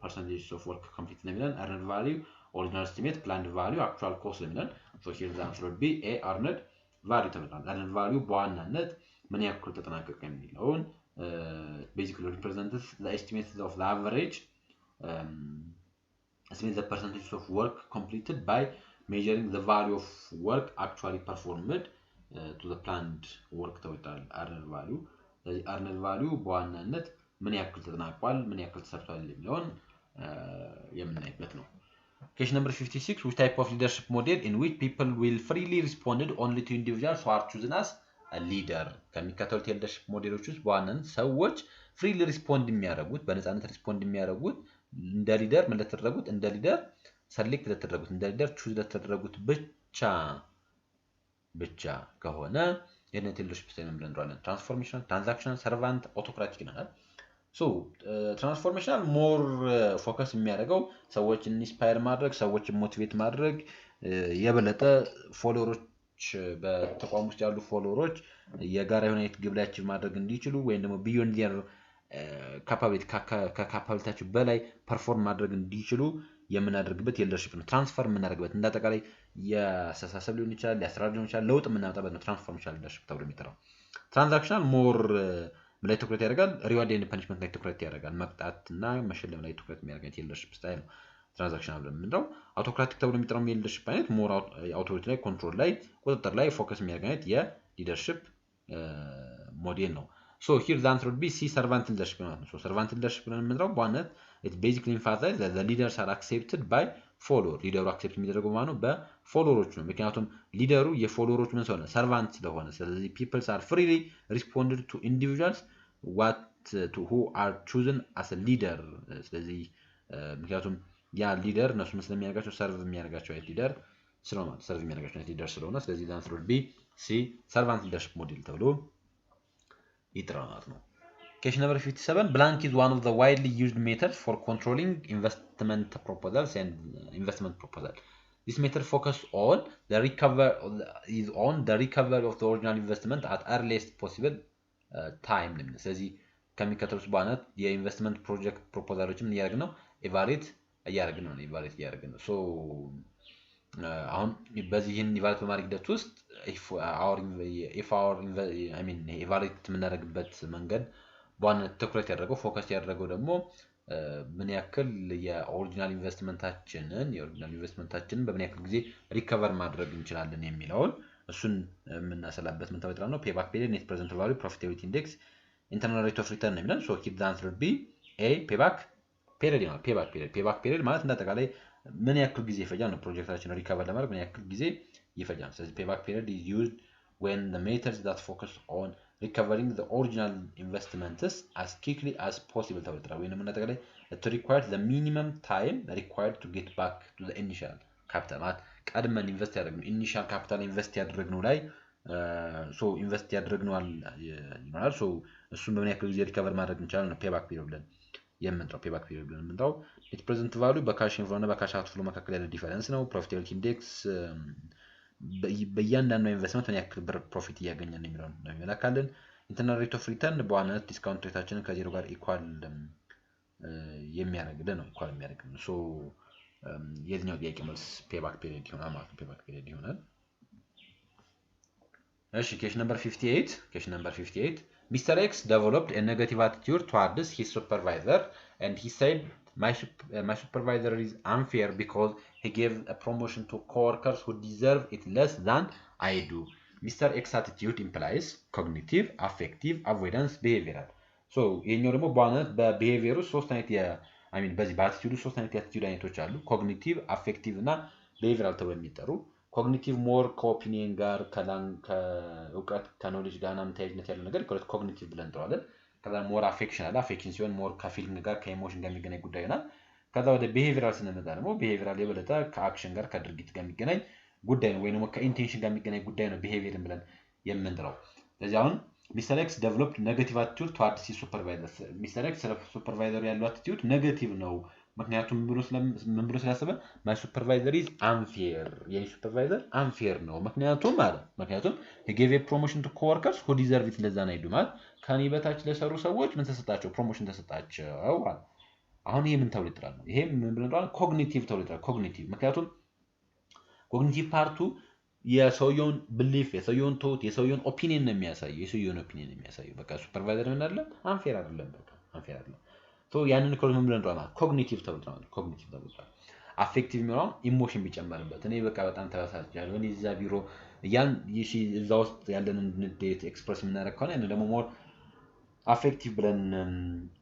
percentage of work completed የሚለን earned value original estimate planned value actual cost የሚለን so here the answer would be a earned value ተብሏል earned value በዋናነት ምን ያክል ተጠናቀቀ የሚለውን basically represents the estimates of the average estimate the percentage of work completed by measuring the value of work actually performed to the planned work total earned value the earned value በዋናነት ምን ያክል ተጠናቋል ምን ያክል ተሰርቷል የሚለውን የምናይበት ነው Question number 56 which type of leadership model in which people will freely respond only to individuals who are chosen as a leader ከሚከተሉት የሊደርሺፕ ሞዴሎች ውስጥ በዋናነት ሰዎች ፍሪሊ ሪስፖንድ የሚያደርጉት በነፃነት ሪስፖንድ የሚያደርጉት እንደ ሊደር ምን ለተደረጉት እንደ ሊደር ሰሌክት ለተደረጉት እንደ ሊደር ቹዝ ለተደረጉት ብቻ ከሆነ የነት ሊደርሺፕ ስታይል ብለን እንጠራዋለን ትራንስፎርሜሽናል ትራንዛክሽናል ሰርቫንት ኦቶክራቲክ ይሆናል ሶ ትራንስፎርሜሽናል ሞር ፎከስ የሚያደርገው ሰዎችን ኢንስፓየር ማድረግ ሰዎችን ሞቲቬት ማድረግ የበለጠ ፎሎወሮች በተቋም ውስጥ ያሉ ፎሎወሮች የጋራ የሆነ ግብ ላይ አቺቭ ማድረግ እንዲችሉ ወይም ደግሞ ቢዮንድ ዜር ካፓቢሊቲ ከካፓቢሊቲያቸው በላይ ፐርፎርም ማድረግ እንዲችሉ የምናደርግበት የሊደርሺፕ ነው ትራንስፈር የምናደርግበት እንዳጠቃላይ የአስተሳሰብ ሊሆን ይችላል የአሰራር ሊሆን ይችላል ለውጥ የምናመጣበት ነው ትራንስፎርሜሽናል ሊደርሺፕ ተብሎ የሚጠራው ትራንዛክሽናል ሞር ላይ ትኩረት ያደርጋል ሪዋርድ ኤንድ ፐኒሽመንት ላይ ትኩረት ያደርጋል መቅጣትና መሸለም ላይ ትኩረት የሚያደርግ የሊደርሺፕ ስታይል ነው ትራንዛክሽናል ብለን የምንለው አውቶክራቲክ ተብሎ የሚጠራው የሊደርሺፕ አይነት ሞር አውቶሪቲ ላይ ኮንትሮል ላይ ቁጥጥር ላይ ፎከስ የሚያደርግ አይነት የሊደርሺፕ ሞዴል ነው So here the answer would be C servant leadership so servant leadership ብለን የምንለው በዋናነት it basically emphasizes that the leaders are accepted by follower ሊደሩ አክሴፕት የሚደረገው ማለት ነው በፎሎወሮች ነው ምክንያቱም ሊደሩ የፎሎወሮች ምን ስለሆነ ሰርቫንት ስለሆነ ስለዚህ peoples are freely responded to individuals who are chosen as a leader ስለዚህ ምክንያቱም ያ ሊደር እነሱ ስለሚያደርጋቸው ሰርቭ የሚያደርጋቸው አይነት ሊደር ስለሆነ ሰርቭ የሚያደርጋቸው አይነት ሊደር ስለሆነ ስለዚህ the answer would be C servant leadership model ተብሎ ይጥራናት ነው Question number 57 blank is one of the widely used methods for controlling investment proposals and investment proposal this method focuses on the recovery of the original investment at earliest possible time ስለዚህ ከሚከተሉት በዋናነት የኢንቨስትመንት ፕሮጀክት ፕሮፖዛሎችን ምን ያደርግ ነው ኢቫሉዌት ያደርግ ነው so አሁን በዚህን ኢቫሉዌት በማድረግ ሂደት ውስጥ if our ኢቫሉዌት የምናደርግበት መንገድ በዋናነት ትኩረት ያደረገው ፎከስ ያደረገው ደግሞ ምን ያክል የኦሪጂናል ኢንቨስትመንታችንን በምን ያክል ጊዜ ሪከቨር ማድረግ እንችላለን የሚለውን እሱን የምናሰላበት ምን ተወጥራ ነው ፔባክ ፔሪድ ኔት ፕሬዘንት ቫልዩ ፕሮፊታቢሊቲ ኢንዴክስ ኢንተርናል ሬት ኦፍ ሪተርን ነው የሚለን so keep the answer be a ፔባክ ፔሪድ ነው ፔባክ ፔሪድ ማለት እንዳጠቃላይ ምን ያክል ጊዜ ይፈጃል ነው ፕሮጀክታችን ሪከቨር ለማድረግ ምን ያክል ጊዜ ይፈጃል ስለዚህ ፔባክ ፔሪድ is used when the methods that focus on recovering the original investments as quickly as possible ተወጥራ ወይንም እንዳጠቃላይ it requires the minimum time required to get back to the initial capital ማለት ቀድመን ኢንቨስት ያደረግነው ኢኒሺያል ካፒታል ኢንቨስት ያደረግነው ላይ so ኢንቨስት ያደረግነው ይኖራል so እሱን በምን ያክል ጊዜ ሪከቨር ማድረግ እንችላለን ነው ፔባክ ፔሪድ ብለን የምንጠራው ፔባክ ፔሪድ ብለን የምንጠራው ኔት ፕሬዘንት ቫልዩ በካሽ ኢንፍሎ እና በካሽ አውትፍሎ መካከል ያለ ዲፈረንስ ነው። ፕሮፊታቢሊቲ ኢንዴክስ በእያንዳንዱ ኢንቨስትመንት ምን ያክል ብር ፕሮፊት እያገኘን የሚለውን ነው የሚመለካልን። ኢንተርናል ሬት ኦፍ ሪተርን በዋናነት ዲስካውንት ሬታችንን ከዜሮ ጋር ኢኳል የሚያደርግልን ነው። ኢኳል የሚያደርግልን ሶ የዚህኛው ጥያቄ መልስ ፔባክ ፔሪድ ይሆናል ማለት ነው። ፔባክ ፔሪድ ይሆናል። እሺ question number 58 Mr. X developed a negative attitude towards his supervisor and he said my supervisor is unfair because he gave a promotion to coworkers who deserve it less than I do. Mr. X attitude implies cognitive, affective, avoidance, behavioral. So ይሄኛው ደግሞ በዋናነት በቢሄቪየሩ ሶስት አይነት በዚህ በአቲቲዩዱ ሶስት አይነት የአቲቲዩድ አይነቶች አሉ። ኮግኒቲቭ፣ አፌክቲቭ እና ቢሄቪየራል ተብለው የሚጠሩ። ኮግኒቲቭ ሞር ከኦፒኒየን ጋር ከእውቀት ከኖሌጅ ጋር ምናምን ተያያዥነት ያለው ነገር ኮግኒቲቭ ብለን እንጠራዋለን። ከዛ ሞር አፌክሽን አለ። አፌክሽን ሲሆን ሞር ከፊሊንግ ጋር ከኢሞሽን ጋር የሚገናኝ ጉዳይ ይሆናል። ከዛ ወደ ቢሄቪየራል ስንመጣ ደግሞ ቢሄቪየራል የበለጠ ከአክሽን ጋር ከድርጊት ጋር የሚገናኝ ጉዳይ ነው፣ ወይ ደግሞ ከኢንቴንሽን ጋር የሚገናኝ ጉዳይ ነው ቢሄቪየርን ብለን የምንጠራው። ስለዚህ አሁን ሚስተር ኤክስ ዴቨሎፕድ ኔጌቲቭ አቲቲዩድ ቱዋርድስ ሂዝ ሱፐርቫይዘር። ሚስተር ኤክስ ስለ ሱፐርቫይዘሩ ያለው አቲቲዩድ ኔጌቲቭ ነው። ምክንያቱም ምን ብሎ ስላሰበ ማይ ሱፐርቫይዘር ኢዝ አንፌር፣ የኔ ሱፐርቫይዘር አንፌር ነው። ምክንያቱም he gave a promotion to coworkers who deserve it ለዛ ነው ይዱማል። ከኔ በታች ለሰሩ ሰዎች ምን ተሰጣቸው? ፕሮሞሽን ተሰጣቸው አለ። አሁን ይሄ ምን ተብሎ ይጠራል? ይሄ ምን ብለን እንጠራለን? ኮግኒቲቭ ተብሎ ይጠራል። ኮግኒቲቭ ምክንያቱም ኮግኒቲቭ ፓርቱ የሰውየውን ብሊፍ የሰውየውን ቶት የሰውየውን ኦፒኒየን ነው የሚያሳየው። የሰውየውን ኦፒኒየን ነው የሚያሳየው። በቃ ሱፐርቫይዘር ምን አይደለም አንፌር አይደለም፣ በቃ አንፌር አይደለም። ሶ ያንን ኮል ምን ብለን እንጠራለን? ኮግኒቲቭ ተብሎ ይጠራል። ኮግኒቲቭ ተብሎ ይጠራል። አፌክቲቭ የሚሆነው ኢሞሽን ቢጨመርበት እኔ በቃ በጣም ተበሳጭቻለሁ፣ እኔ እዛ ቢሮ እዛ ውስጥ ያለንን ንዴት ኤክስፕረስ የምናደርግ ከሆነ ያን ደግሞ ሞር አፌክቲቭ ብለን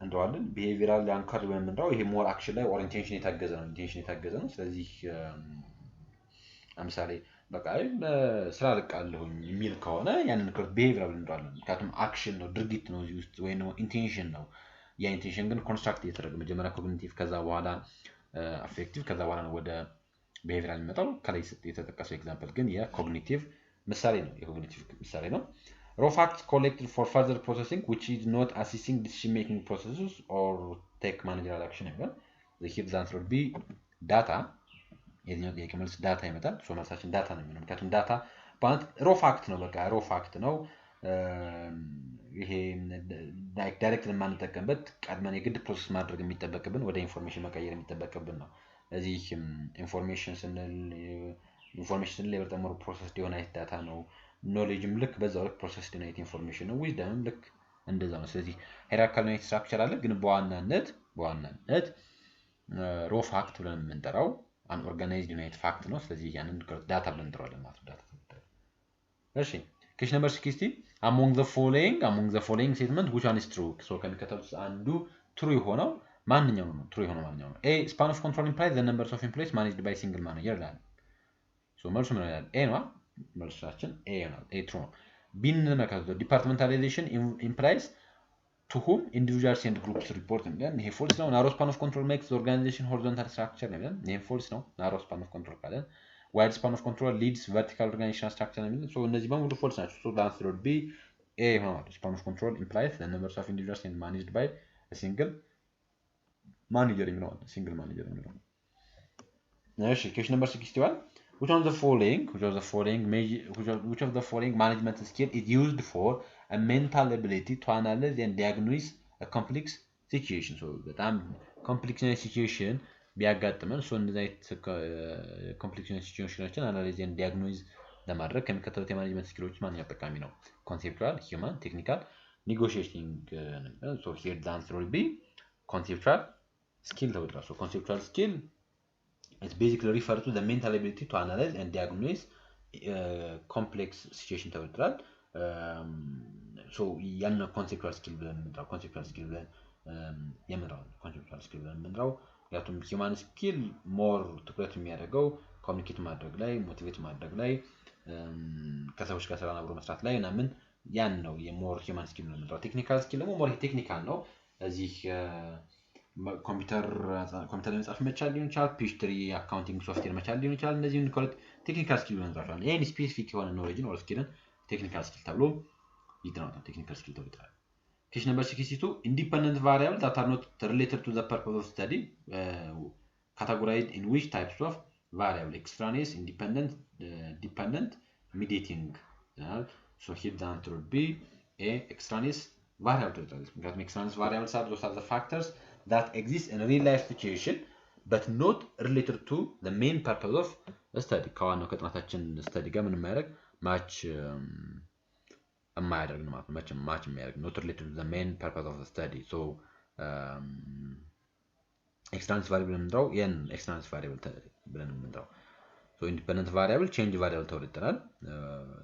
እንጠራዋለን። ቢሄቪየራል አንከር ብለን የምንጠራው ይሄ ሞር አክሽን ላይ ኦር ኢንቴንሽን የታገዘ ነው። ኢንቴንሽን የታገዘ ነው። ስለዚህ ለምሳሌ በቃ ስራ ልቃለሁኝ የሚል ከሆነ ያንን ቢሄቪየራል እንጠራዋለን። ምክንያቱም አክሽን ነው፣ ድርጊት ነው እዚህ ውስጥ፣ ወይ ነው ኢንቴንሽን ነው። ያ ኢንቴንሽን ግን ኮንስትራክት እየተደረገ መጀመሪያ ኮግኒቲቭ ከዛ በኋላ አፌክቲቭ ከዛ በኋላ ነው ወደ ቢሄቪየራል የሚመጣው። ከላይ የተጠቀሰው ኤግዛምፕል ግን የኮግኒቲቭ ምሳሌ ነው። የኮግኒቲቭ ምሳሌ ነው። raw facts collected for further processing which is not assisting decision making processes or take managerial action ይላል። here the answer would be data። የዚህኛው ጥያቄ መልስ ዳታ ይመጣል። ሶ መልሳችን ዳታ ነው የሚሆነው። ምክንያቱም ዳታ ማለት raw fact ነው። በቃ raw fact ነው። ይሄ ዳይሬክት ለማንጠቀምበት ቀድመን የግድ ፕሮሰስ ማድረግ የሚጠበቅብን ወደ ኢንፎርሜሽን መቀየር የሚጠበቅብን ነው። እዚህ ኢንፎርሜሽን ስንል የበለጠ ሞር ፕሮሰስ የሆነ አይነት ዳታ ነው። ኖሌጅም ልክ በዛው ልክ ፕሮሰስ ዲናይት ኢንፎርሜሽን ነው። ዊዝደምም ልክ እንደዛ ነው። ስለዚህ ሃይራርካል ዩኒት ስትራክቸር አለ፣ ግን በዋናነት ሮ ፋክት ብለን የምንጠራው አን ኦርጋናይዝድ ዩኒት ፋክት ነው። ስለዚህ ያንን ዳታ ብለን እንጠራዋለን ማለት ነው። ዳታ። እሺ question number 60 among the following statement which one is true? so ከሚከተሉት አንዱ true የሆነው ማንኛው ነው? true የሆነው ማንኛው ነው? a span of control implies the numbers of employees managed by single manager ይላል። so መልሱ ምን ይላል? a ነው። መልሳችን a ይሆናል። a true ነው። b እንመለከተው departmentalization implies to whom individuals and groups report ይላል። ይሄ false ነው። narrow span of control makes the organization horizontal structure ይላል። ይሄ false ነው። narrow span of control ካለ wide span of control leads vertical organizational structure ነው። so እነዚህ በሙሉ false ናቸው። so the answer would be a ይሆናል። span of control implies the numbers of individuals and managed by a single manager የሚለው single manager የሚለው። እሺ question number 61 which of the following management skill is used for a mental ability to analyze and diagnose a complex situation? so በጣም complex situation ቢያጋጥመን so እንደዚህ አይነት complex situationችን analyze and diagnose ለማድረግ ከሚከተሉት የማኔጅመንት ስኪሎች ማንኛው ጠቃሚ ነው? conceptual, human, technical, negotiating so here the answer will be conceptual skill ተብሏል። so conceptual skill is basically refer to the mental ability to analyze and diagnose complex situation ተብሏል። so ያን conceptual skill ብለን የምንጠራው conceptual skill ብለን የምንጠራው ያቱም human skill more ትኩረት የሚያደርገው ኮሚኒኬት ማድረግ ላይ ሞቲቬት ማድረግ ላይ ከሰዎች ጋር ሰላም አብሮ መስራት ላይ እና ምን ያን ነው የሞር human skill ነው የምንጠራው። ቴክኒካል ስኪል ደግሞ ሞር ቴክኒካል ነው። እዚህ ኮምፒውተር መጻፍ መቻል ሊሆን ይችላል፣ ፒኤችዲ አካውንቲንግ ሶፍትዌር መቻል ሊሆን ይችላል። እነዚህን ኮሌክት ቴክኒካል ስኪል ብለን እንጠራቸዋለን። ይሄን ስፔሲፊክ የሆነ ኖሌጅን ኦር ስኪልን ቴክኒካል ስኪል ተብሎ ይጠራል። ቴክኒካል ስኪል ተብሎ ይጠራል። Question number 62, independent variables that are not related to the purpose of study, categorized in which types of variable? Extraneous, independent, dependent, mediating. So here the answer would be A, extraneous variable. Because extraneous variables are those are the factors that exist in real life situation but not related to the main purpose of study. ከዋናው ከጥናታችን ስተዲ ጋር ምን የሚያደርግ ማች የማያደርግ ነው ማለት ነው። ማች የሚያደርግ not related to the main purpose of the study. So extraneous variable የምንጠራው ያን extraneous variable ብለን የምንጠራው so independent variable change variable ተብሎ ይጠራል።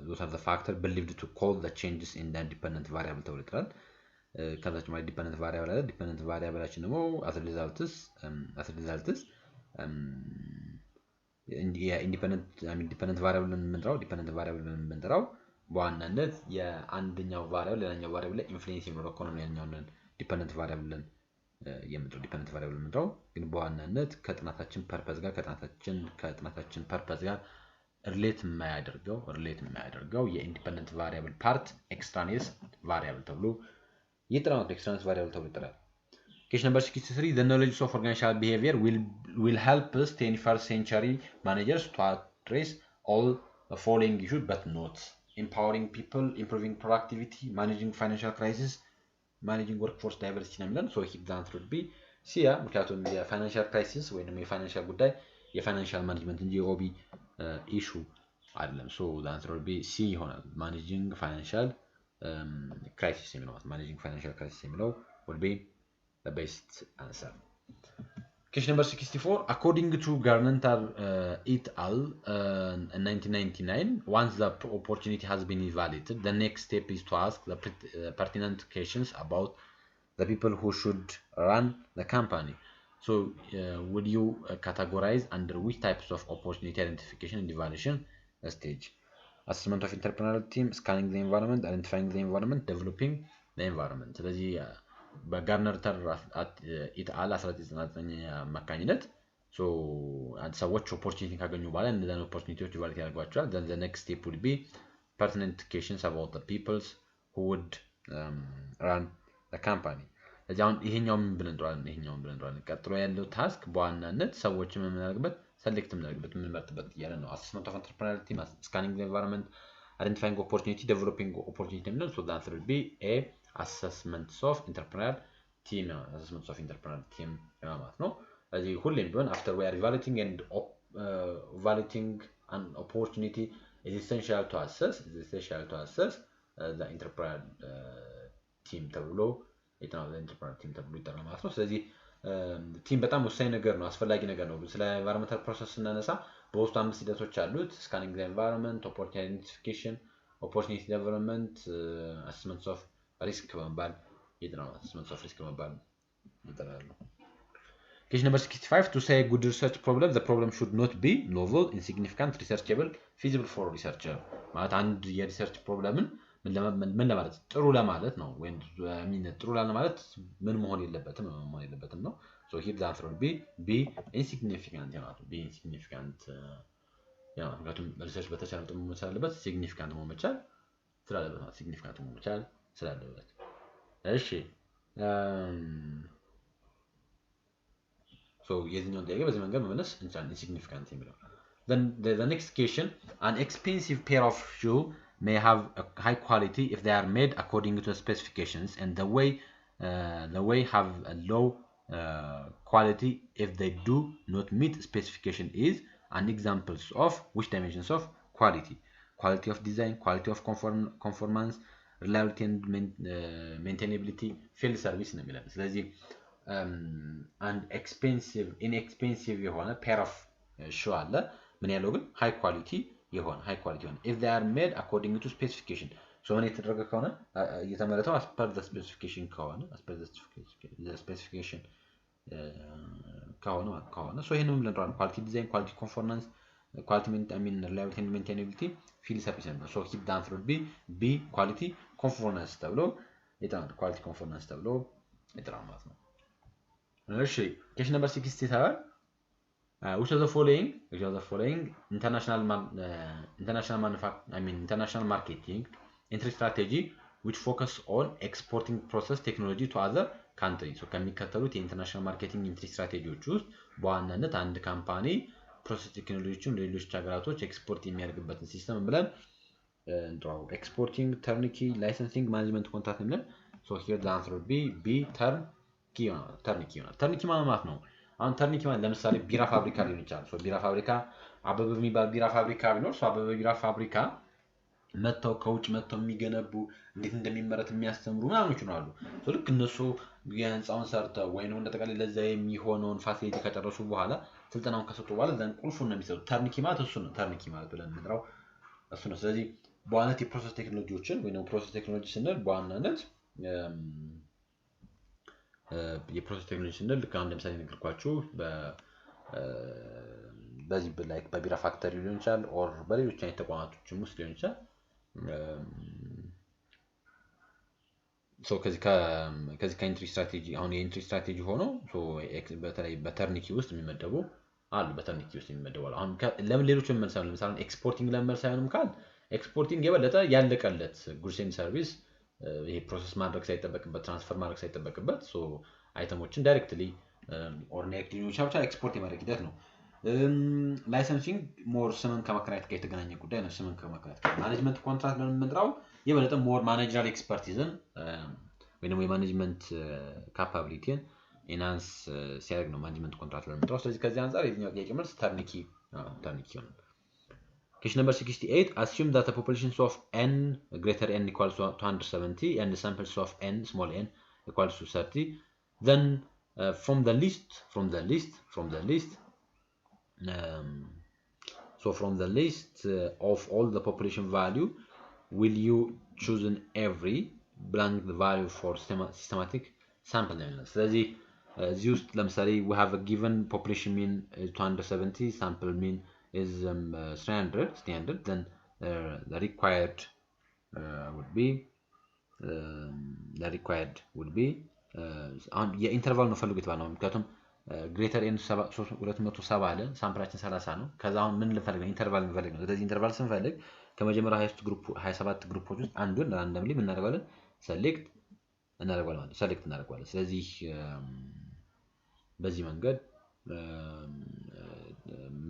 those are the factor believed to cause the changes in the independent variable ተብሎ ይጠራል። ከዛች ማለት dependent variable አለ dependent variableአችን ደግሞ as results independent variable የምንጠራው በዋናነት የአንደኛው variable ሌላኛው variable ላይ ኢንፍሉዌንስ የሚኖረው ከሆነ ነው ያኛውን dependent variable የምንጠራው ግን በዋናነት ከጥናታችን ፐርፐዝ ጋር ከጥናታችን ፐርፐዝ ጋር ሪሌት የማያደርገው የኢንዲፔንደንት ቫሪያብል ፓርት ኤክስትራኒየስ ቫሪያብል ተብሎ ይጠራል። ኤክስትራኒየስ ቫሪያብል ተብሎ ይጠራል። Question number 63, the knowledge of organizational behavior will help us 21st century managers to address all the following issues but not empowering people, improving productivity, managing financial crisis, managing workforce diversity ነው የሚለን so he the answer would be C ምክንያቱም የፋይናንሻል ክራይሲስ ወይንም የፋይናንሻል ጉዳይ የፋይናንሻል ማኔጅመንት እንጂ የኦቢ ኢሹ አይደለም so the answer would be C ይሆናል managing financial crisis የሚለው managing financial crisis የሚለው would be the best answer. Question number 64, according to Garnantar et al. In 1999, once the opportunity has been evaluated, the next step is to ask the pertinent questions about the people who should run the company. So, would you categorize under which types of opportunity identification and evaluation stage? Assessment of entrepreneurial team, scanning the environment, identifying the environment, developing the environment. ስለዚህ በጋርነርተር ኢትአል 1999 አማካኝነት ሶ አንድ ሰዎች ኦፖርቹኒቲ ካገኙ በኋላ እነዛን ኦፖርቹኒቲዎች ቫሊድ ያደርጓቸዋል then the next step would be pertinent questions about the peoples who would run the company ስለዚህ አሁን ይሄኛው ምን ብለን እንጠራለን ቀጥሎ ያለው ታስክ በዋናነት ሰዎችን የምናደርግበት ሰሌክት የምናደርግበት የምንመርጥበት እያለ ነው assessment of entrepreneurial team scanning the environment identifying opportunity developing opportunity የሚለው so the answer would be A assessments of entrepreneurial team ማለት ነው ስለዚህ ሁሌም ቢሆን after we are evaluating an opportunity it is essential to assess the entrepreneurial team ተብሎ ይጠራል ማለት ነው ስለዚህ ቲም በጣም ወሳኝ ነገር ነው አስፈላጊ ነገር ነው ስለ environmental process ስናነሳ በውስጡ 5 ሂደቶች አሉት scanning the environment opportunity identification opportunity development assessments of risk በመባል ይጠራል assessments of risk በመባል ይጠራሉ Question number 65 to say a good research problem the problem should not be novel insignificant researchable feasible for researcher ማለት አንድ የሪሰርች ፕሮብለምን ምን ለማለት ጥሩ ለማለት ነው ወይም ጥሩ ለማለት ምን መሆን የለበትም ነው so here the answer will be B insignificant be insignificant ምክንያቱም ሪሰርች በተቻለ መጠን መሆን ስላለበት significant መሆን መቻል ስላለበት እሺ so የዚህኛውን ጥያቄ በዚህ መንገድ መመለስ እንችላለን insignificant የሚለው then the next question an expensive pair of shoe may have a high quality if they are made according to the specifications and the way have a low quality if they do not meet specification is an examples of which dimensions of quality of design quality of conformance reliability and maintainability field service ነው የሚለው ስለዚህ and inexpensive የሆነ pair of shoe አለ ምን ያለው ግን high quality የሆነ if they are made according to specification so ምን የተደረገ ከሆነ እየተመረተው as per the specification ከሆነ so ይሄንን ምን እንለዋለን quality design quality conformance quality reliability and maintainability field service ነው so the answer would be B quality conformance ተብሎ ይጠራል quality conformance ተብሎ ይጠራል ማለት ነው እሺ question number 67 which of the following international marketing entry strategy which focus on exporting process technology to other countries. So ከሚከተሉት የኢንተርናሽናል ማርኬቲንግ ኢንትሪ ስትራቴጂዎች ውስጥ በዋናነት አንድ ካምፓኒ ፕሮሰስ ቴክኖሎጂዎችን ለሌሎች ሀገራቶች ኤክስፖርት የሚያደርግበትን ሲስተም ብለን እንጥራው። ኤክስፖርቲንግ፣ ተርኒኪ፣ ላይሰንሲንግ፣ ማኔጅመንት ኮንትራክት ብለን so here the answer would be B ተርኒኪ ይሆናል። ተርኒኪ ማለት ነው። አሁን ተርኒኪ ማለት ለምሳሌ ቢራ ፋብሪካ ሊሆን ይችላል። ሶ ቢራ ፋብሪካ አበበ የሚባል ቢራ ፋብሪካ ቢኖር ሶ አበበ ቢራ ፋብሪካ መተው ከውጭ መተው የሚገነቡ እንዴት እንደሚመረት የሚያስተምሩ ምናምን ይችላሉ። ሶ ልክ እነሱ የህንጻውን ሰርተው ወይ ነው እንደተቀለ ለዛ የሚሆነውን ፋሲሊቲ ከጨረሱ በኋላ ስልጠናውን ከሰጡ በኋላ ዘን ቁልፉን ነው የሚሰጡት። ተርኒኪ ማለት እሱ ነው። ተርኒኪ ማለት ብለን እንጥራው እሱ ነው። ስለዚህ በዋናነት የፕሮሰስ ቴክኖሎጂዎችን ወይ ነው ፕሮሰስ ቴክኖሎጂ ስንል በዋናነት የፕሮሰስ ቴክኖሎጂ ስንል ልክ አሁን ለምሳሌ ነገርኳችሁ በዚህ ላይክ በቢራ ፋክተሪ ሊሆን ይችላል ኦር በሌሎች አይነት ተቋማቶችም ውስጥ ሊሆን ይችላል። ሶ ከዚህ ከኢንትሪ ስትራቴጂ አሁን የኢንትሪ ስትራቴጂ ሆኖ ሶ በተለይ በተርኒኪ ውስጥ የሚመደቡ አሉ። በተርኒኪ ውስጥ የሚመደቡ አሉ። አሁን ለምን ሌሎች መልሳለን ለምሳሌ ኤክስፖርቲንግ ለምን መልሳለንም ካል ኤክስፖርቲንግ የበለጠ ያለቀለት ጉድስ ኤንድ ሰርቪስ ይሄ ፕሮሰስ ማድረግ ሳይጠበቅበት ትራንስፈር ማድረግ ሳይጠበቅበት ሶ አይተሞችን ዳይሬክትሊ ኦር ዳይሬክትሊ ብቻ ኤክስፖርት የማድረግ ሂደት ነው። ላይሰንሲንግ ሞር ስምን ከማከራየት ጋር የተገናኘ ጉዳይ ነው። ስምን ከማከራየት ጋር ማኔጅመንት ኮንትራክት ለምንድራው የበለጠ ሞር ማኔጀራል ኤክስፐርቲዝን ወይ ደግሞ የማኔጅመንት ካፓቢሊቲን ኢናንስ ሲያደርግ ነው ማኔጅመንት ኮንትራክት ለምንድራው። ስለዚህ ከዚህ አንፃር የትኛው ጥያቄ መልስ ተርኒኪ ነው። Question number 68. Assume that the populations of n greater n equals to 270 and the samples of n small n equals to 30. Then from the list, of all the population value, will you choose in every blank the value for systematic sample? ስለዚህ እዚህ ውስጥ ለምሳሌ we have a given population mean 270, sample mean is 300, then the required would be የኢንተርቫል ነው ፈልጉት ባለው ምክንያቱም ግሬተር ኤን 270 አለ ሳምፕላችን 30 ነው። ከዛ አሁን ምን ልፈልግ ነው ኢንተርቫል ልፈልግ ነው። ስለዚህ ኢንተርቫል ስንፈልግ ከመጀመሪያው 27 ግሩፖች ውስጥ አንዱን ራንደምሊ ምን እናደርጋለን ሰሌክት እናደርጋለን። ስለዚህ በዚህ መንገድ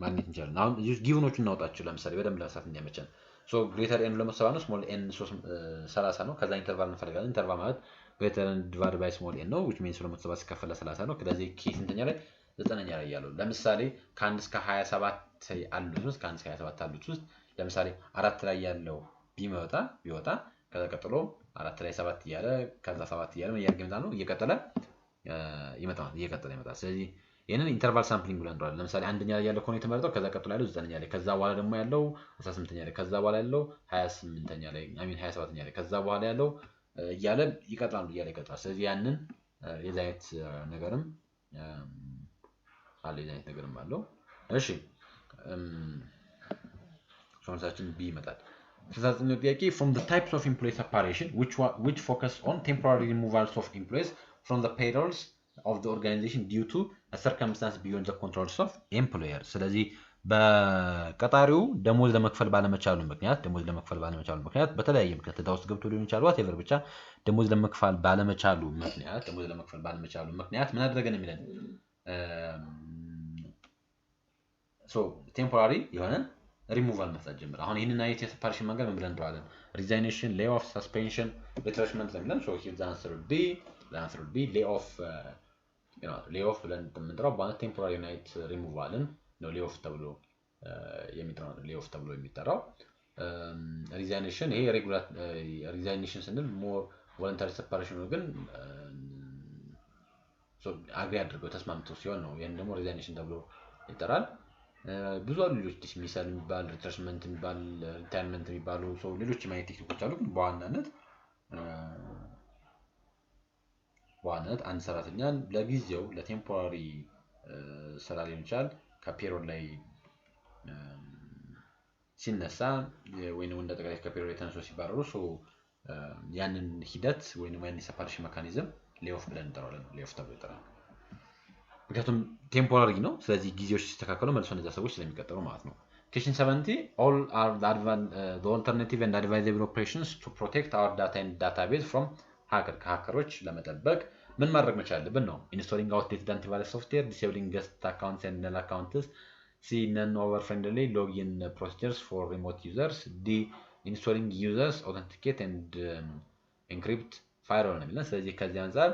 ማግኘት እንችላለን። አሁን እዚህ ጊቭኖቹን እናውጣቸው ለምሳሌ በደንብ ለማሳት እንዲያመቸን ሶ ግሬተር ኤን ለመሰባ ነው ስሞል ኤን 30 ነው። ከዛ ኢንተርቫል እንፈልጋለን። ኢንተርቫል ማለት ግሬተር ኤን ዲቫይድ ባይ ስሞል ኤን ነው which means ለመሰባ ሲከፈል 30 ነው። ስለዚህ ኬ ስንተኛ ላይ 9ኛ ላይ ያለው ለምሳሌ ከ1 እስከ 27 አሉት ውስጥ ከ1 እስከ 27 አሉት ውስጥ ለምሳሌ 4 ላይ ያለው ቢወጣ ከዛ ቀጥሎ 4 ላይ 7 እያለ ከዛ 7 እያለ ያርገምታ ነው እየቀጠለ ይመጣል። ስለዚህ ይሄንን ኢንተርቫል ሳምፕሊንግ ብለን እንጠራለን። ለምሳሌ አንደኛ ላይ ያለው ኮኔክት ተመርጠው ከዛ ቀጥሎ ያለው 9ኛ ላይ ከዛ በኋላ ደግሞ ያለው 18ኛ ላይ ከዛ በኋላ ያለው 28ኛ ላይ 27ኛ ላይ ከዛ በኋላ ያለው እያለ ይቀጥላል። ስለዚህ ያንን የዛይት ነገርም አለው። እሺ ሶንሳችን ቢ ይመጣል። ስለዚህ ጥያቄ from the types of employee separation which focus on temporary removals of employees from the payrolls of the organization due to a circumstance beyond the controls of employer. ስለዚህ በቀጣሪው ደሞዝ ለመክፈል ባለመቻሉ ምክንያት በተለያየ ምክንያት ተዳውስ ገብቶ ሊሆን ይችላል whatever ብቻ ደሞዝ ለመክፈል ባለመቻሉ ምክንያት ምን አደረገ ነው የሚለን so temporary የሆነ ሪሙቫል መስጠት ጀምር። አሁን ይሄንን አይነት የሰፓሬሽን መንገድ ምን ብለን እንጠራለን? ሪዛይኔሽን፣ ሌይ ኦፍ፣ ሰስፔንሽን፣ ሪትሬንችመንት ለሚለን so here the answer would be lay off ብለን የምንጠራው በአንድ ቴምፖራሪ ናይት ሪሙቫልን ነው lay off ተብሎ የሚጠራው። ሪዛይኔሽን ይሄ ሬጉላር ሪዛይኔሽን ስንል ሞር ቮለንታሪ ሰፓሬሽን ነው፣ ግን አግሪ አድርገው ተስማምተው ሲሆን ነው። ይሄን ደግሞ ሪዛይኔሽን ተብሎ ይጠራል። ብዙ አሉ ሌሎች ዲስሚሳል የሚባል ሪትሬንችመንት የሚባል ሪታይርመንት የሚባሉ ሌሎች ማይነት ቴክኒኮች አሉ። ግን በዋናነት አንድ ሰራተኛን ለጊዜው ለቴምፖራሪ ስራ ሊሆን ይችላል ከፔሮል ላይ ሲነሳ ወይንም እንደ ጠቅላይ ከፔሮል ተነስቶ ሲባረሩ ያንን ሂደት ወይንም ያን ሰፓሬሽን ሜካኒዝም ሌይ ኦፍ ብለን እንጠራዋለን። ሌይ ኦፍ ተብሎ ይጠራል። ምክንያቱም ቴምፖራሪ ነው። ስለዚህ ጊዜዎች ሲስተካከሉ መልሶ እነዛ ሰዎች ስለሚቀጥሉ ማለት ነው። Question 70, all are the alternative and advisable operations to protect our data and database from hackers ለመጠበቅ ምን ማድረግ መቻል አለብን ነው? Installing outdated antivirus software, disabling guest accounts and null accounts, see non-over-friendly login procedures for remote users, installing users authenticate and encrypt firewall ነው የሚለን። ስለዚህ ከዚህ አንፃር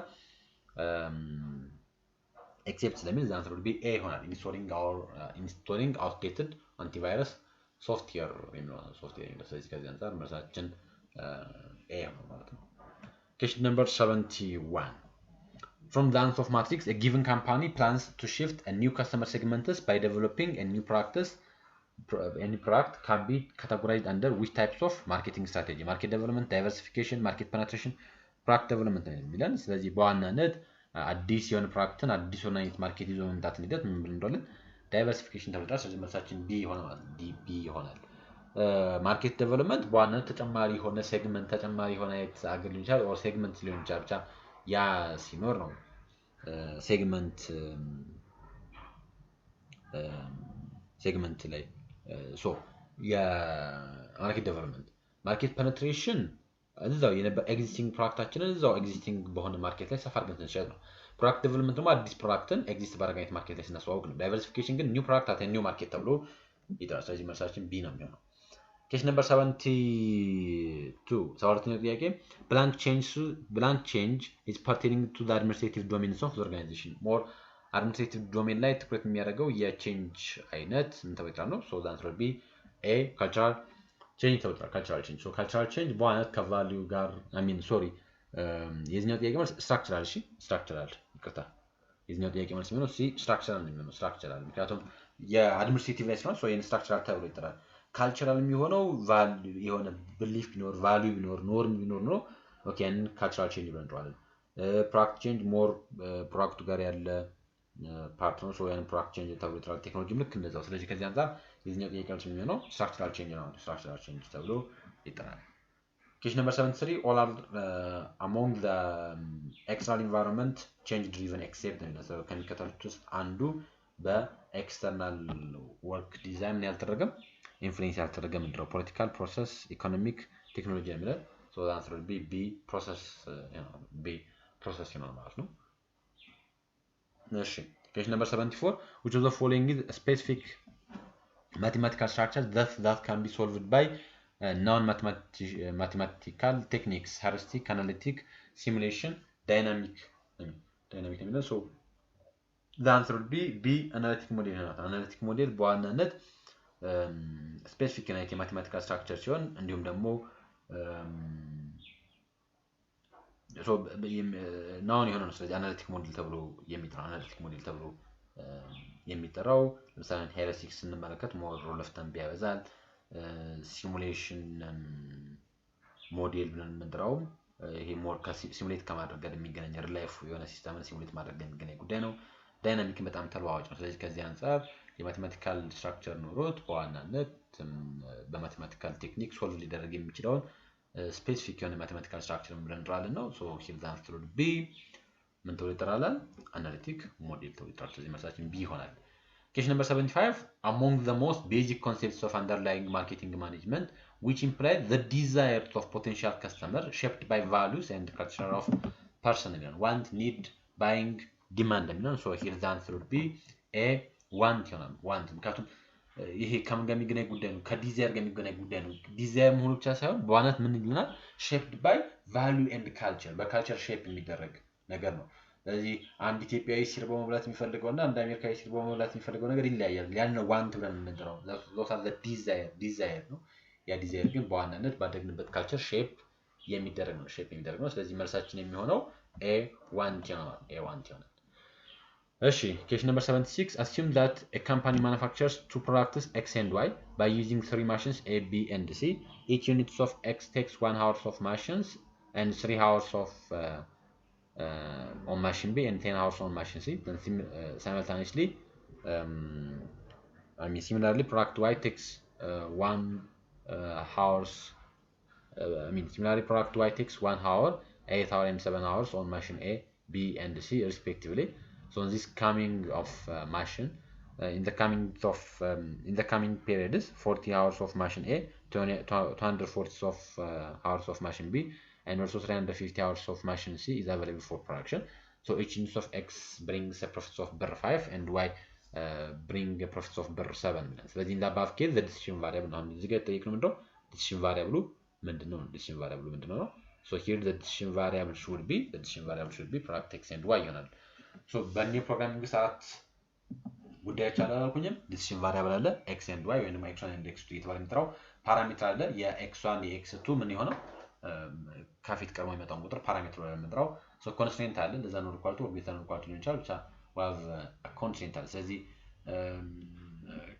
except ስለሚል the answer would be A ይሆናል። installing outdated antivirus software የሚለው ሶፍትዌር። ስለዚህ ከዚህ አንፃር መልሳችን A ነው ማለት ነው። Question number 71. From the answer of matrix, a given company plans to shift a new customer segments by developing a new practice. Any product can be categorized under which types of marketing strategy? Market development, diversification, market penetration, product development የሚለን። ስለዚህ በዋናነት አዲስ የሆነ ፕሮዳክትን አዲስ የሆነ አይነት ማርኬት ይዞ መምጣትን ሂደት ምን ብለን ዳይቨርሲፊኬሽን ተብሏል። ስለዚህ መልሳችን ቢ ይሆናል ማለት ነው። ቢ ይሆናል። ማርኬት ዴቨሎፕመንት በዋናነት ተጨማሪ የሆነ ሴግመንት ተጨማሪ የሆነ አይነት አገር ሊሆን ይችላል ኦር ሴግመንት ሊሆን ይችላል። ብቻ ያ ሲኖር ነው ሴግመንት ላይ የማርኬት ዴቨሎፕመንት ማርኬት ፔኔትሬሽን እዛው የነበር ኤግዚስቲንግ ፕሮዳክታችንን እዛው ኤግዚስቲንግ በሆነ ማርኬት ላይ ሰፋ አድርገን ስንሸጥ ነው። ፕሮዳክት ዴቨሎፕመንት ደግሞ አዲስ ፕሮዳክትን ኤግዚስት ባደረገ ማርኬት ላይ ስናስተዋውቅ ነው። ዳይቨርሲፊኬሽን ግን ኒው ፕሮዳክት አት ኒው ማርኬት ተብሎ ይጠራል። ስለዚህ መልሳችን ቢ ነው የሚሆነው። ኬስ ነምበር 72 ሰባተኛው ጥያቄ blank change is pertaining to the administrative domains of the organization. more administrative domain ላይ ትኩረት የሚያደርገው የቼንጅ አይነት ምን ተብሎ ይጠራል ነው። so the answer will be A cultural change ተብሎ ይጠራል። cultural change cultural change በዋናነት ከቫልዩ ጋር የዚህኛው ጥያቄ መልስ ስትራክቸራል ስትራክቸራል ይቅርታ የዚህኛው ጥያቄ መልስ የሚሆነው ሲ ስትራክቸራል ነው የሚሆነው ስትራክቸራል ምክንያቱም የአድሚኒስትሬቲቭ ላይ ስለሆነ ይሄን ስትራክቸራል ተብሎ ይጠራል። ካልቸራል የሚሆነው ቫልዩ የሆነ ቢሊፍ ቢኖር ቫልዩ ቢኖር ኖርም ቢኖር ነው ኦኬ ያን ካልቸራል ቼንጅ ብለን እንጠራለን። ፕሮዳክት ቼንጅ ሞር ፕሮዳክቱ ጋር ያለ ፓርት ነው ሶ ያን ፕሮዳክት ቼንጅ ተብሎ ይጠራል። ቴክኖሎጂም ልክ እንደዛው። ስለዚህ ከዚህ አንፃር የዚህኛው ጥያቄ መልስ የሚሆነው ስትራክቸራል ቼንጅ ነው። ስትራክቸራል ቼንጅ ተብሎ ይጠራል። Question number 73, all are among the external environment change driven except ከሚከተሉት ውስጥ አንዱ በኤክስተርናል ወርክ ዲዛይን ያልተደረገም ኢንፍሉዌንስ ያልተደረገም ምንድነው? ፖለቲካል ፕሮሰስ ኢኮኖሚክ ቴክኖሎጂ የሚለው so the answer will be B process ይሆናል ማለት ነው። እሺ question number 74, which of the following is a specific mathematical structure that can be solved by non-mathematical techniques, heuristic, analytic, simulation, dynamic የሚለው so the answer would be B analytic model ነው። analytic model በዋናነት ስፔሲፊክ አይነት የማቴማቲካል ስትራክቸር ሲሆን እንዲሁም ደግሞ ናውን የሆነ ነው። ስለዚህ አናሊቲክ ሞዴል ተብሎ የሚጠራው ለምሳሌ ሄሪስቲክ ስንመለከት ሞር ሮል ኦፍ ተምብ ያበዛል። ሲሙሌሽን ሞዴል ብለን የምንጠራው ይሄ ሞር ሲሙሌት ከማድረግ ጋር የሚገናኝ ሪላይፍ የሆነ ሲስተምን ሲሙሌት ማድረግ ጋር የሚገናኝ ጉዳይ ነው። ዳይናሚክ በጣም ተለዋዋጭ ነው። ስለዚህ ከዚህ አንፃር የማቴማቲካል ስትራክቸር ኖሮት በዋናነት በማቴማቲካል ቴክኒክ ሶልቭ ሊደረግ የሚችለውን ስፔሲፊክ የሆነ ማቴማቲካል ስትራክቸር ብለን እንጠራለን ነው። ሶ ሂር ዘ አንሰር ውድ ቢ ምን ተብሎ ይጠራል? አናሊቲክ ሞዴል ተብሎ ይጠራል። ስለዚህ መልሳችን ቢ ይሆናል። Question number 75, among the most basic concepts of underlying marketing management which imply the desires of potential customer shaped by values and culture of person want, need, buying, demand so here the answer would be A want ይሆናል። want ምክንያቱም ይሄ ከምን ጋር የሚገናኝ ጉዳይ ነው? ከዲዛየር ጋር የሚገናኝ ጉዳይ ነው። ዲዛየር መሆኑ ብቻ ሳይሆን በዋናነት ምን ይልናል? shaped by value and culture በካልቸር ሼፕ የሚደረግ ነገር ነው። ስለዚህ አንድ ኢትዮጵያዊ ሲርቦ መብላት የሚፈልገውና አንድ አሜሪካዊ ሲርቦ መብላት የሚፈልገው ነገር ይለያያል። ያን ነው ዋንት ብለን የምንጠራው። ሎታ ዲዛየር ነው። ያ ዲዛየር ግን በዋናነት ባደግንበት ካልቸር ሼፕ የሚደረግ ነው። ስለዚህ መልሳችን የሚሆነው ኤ ዋንት ይሆናል። እሺ question number 76, assume that a company manufactures two products X and Y by using three machines A, B and C. Each unit of X takes 1 hour of machines and 3 hours of on machine B and 10 hours on machine C. Then simultaneously similarly product Y takes 1 hours similarly product Y takes 1 hour, 8 hours and 7 hours on machine A, B and C respectively. So this coming of machine in the coming periods 40 hours of machine A, 240 of hours of machine B, and also 350 hours of machine C is available for production. So each unit of X brings a profit of BR 5 and Y bring a profit of BR 7. ስለዚህ in the above case the decision variable አሁን እዚህ ጋር የተጠየቅነው ምንድነው decision variable ምንድነው? So here the decision variable should be product X and Y ይሆናል። so በኒው ፕሮግራሚንግ ሰዓት ጉዳዮች አላልኩኝም decision variable አለ x and y ወይንም x1 and x2 እየተባለ የሚጠራው ፓራሜትር አለ የx1 የx2 ምን ይሆናል ከፊት ቀርሞ የሚመጣውን ቁጥር ፓራሜትር ብለን የምንጠራው so constraint አለ ለዛ ነው ኢኳል ቱ ኦርቢታል ኢኳል ቱ ሊሆን ይችላል ብቻ ዋቭ constraint አለ ስለዚህ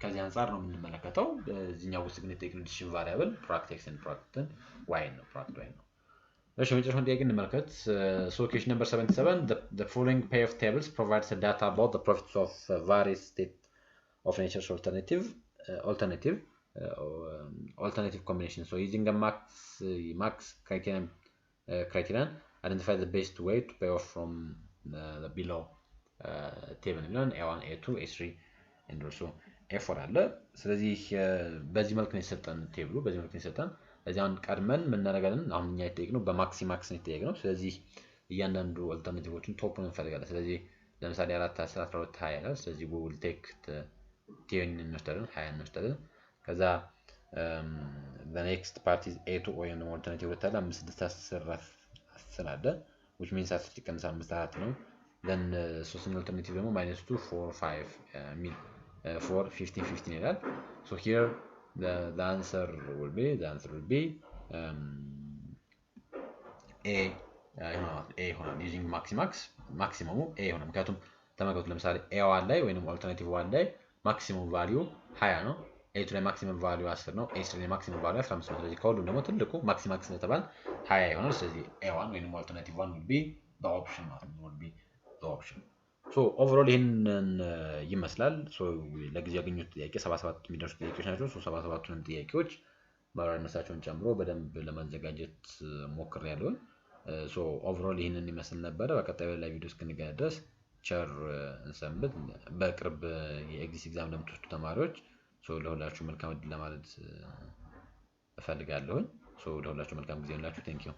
ከዚህ አንፃር ነው የምንመለከተው እዚህኛው ውስጥ ግን የተጠየቅነው decision variable product x and product y ነው product y ነው እሺ መጨረሻውን ጥያቄ እንመልከት so question number 77 the following pair of tables provides the data about the profits of various state of nature's alternative combination so using a max criterion identify the best way to pay off from the below table a1 a2 a3 and also a4 አለ ስለዚህ በዚህ መልኩ ነው የሰጠን ቴብሉ በዚህ መልኩ ነው የሰጠን እዚያን ቀድመን ምን እናደርጋለን አሁን እኛ የተጠየቅነው በማክስ ነው የተጠየቅነው ስለዚህ እያንዳንዱ አልተርናቲቮችን ቶፕን እንፈልጋለን ስለዚህ ለምሳሌ 4 10 12 20 ይላል ስለዚህ we will take the እንወስዳለን 20 እንወስዳለን ከዛ the next part is a2 ወይም ደግሞ አልተርናቲቭ ወጣለ 5 6 10 አለ which means 10 ሲቀንስ 5 4 ነው then ሶስተኛው አልተርናቲቭ ደግሞ -2 4 5 ሚል 4 15 15 ይላል so here the answer will be a ሆነ using maximum a ሆነ ምክንያቱም ተመልከቱ ለምሳሌ a1 ላይ ወይንም አልተርናቲቭ 1 ላይ maximum value 20 ነው a2 ላይ maximum value 10 ነው a3 ላይ maximum value 15 ነው ስለዚህ ከሁሉም ደግሞ ትልቁ max ስለተባለ 20 ይሆናል ስለዚህ a1 ወይንም አልተርናቲቭ 1 will be the option so overall ይሄንን ይመስላል so ለጊዜው ያገኙት ጥያቄ 77 የሚደርሱ ጥያቄዎች ናቸው so 77ቱን ጥያቄዎች ማብራሪያቸውን ጨምሮ በደንብ ለማዘጋጀት ሞክሬያለሁ so overall ይሄንን ይመስል ነበር በቀጣዩ ላይ ቪዲዮ እስክንገናኝ ድረስ ቸር እንሰንብት በቅርብ የኤግዚት ኤግዛም ለምትወስዱ ተማሪዎች so ለሁላችሁ መልካም እድል ለማለት እፈልጋለሁ so ለሁላችሁ መልካም ጊዜ ይሁንላችሁ thank you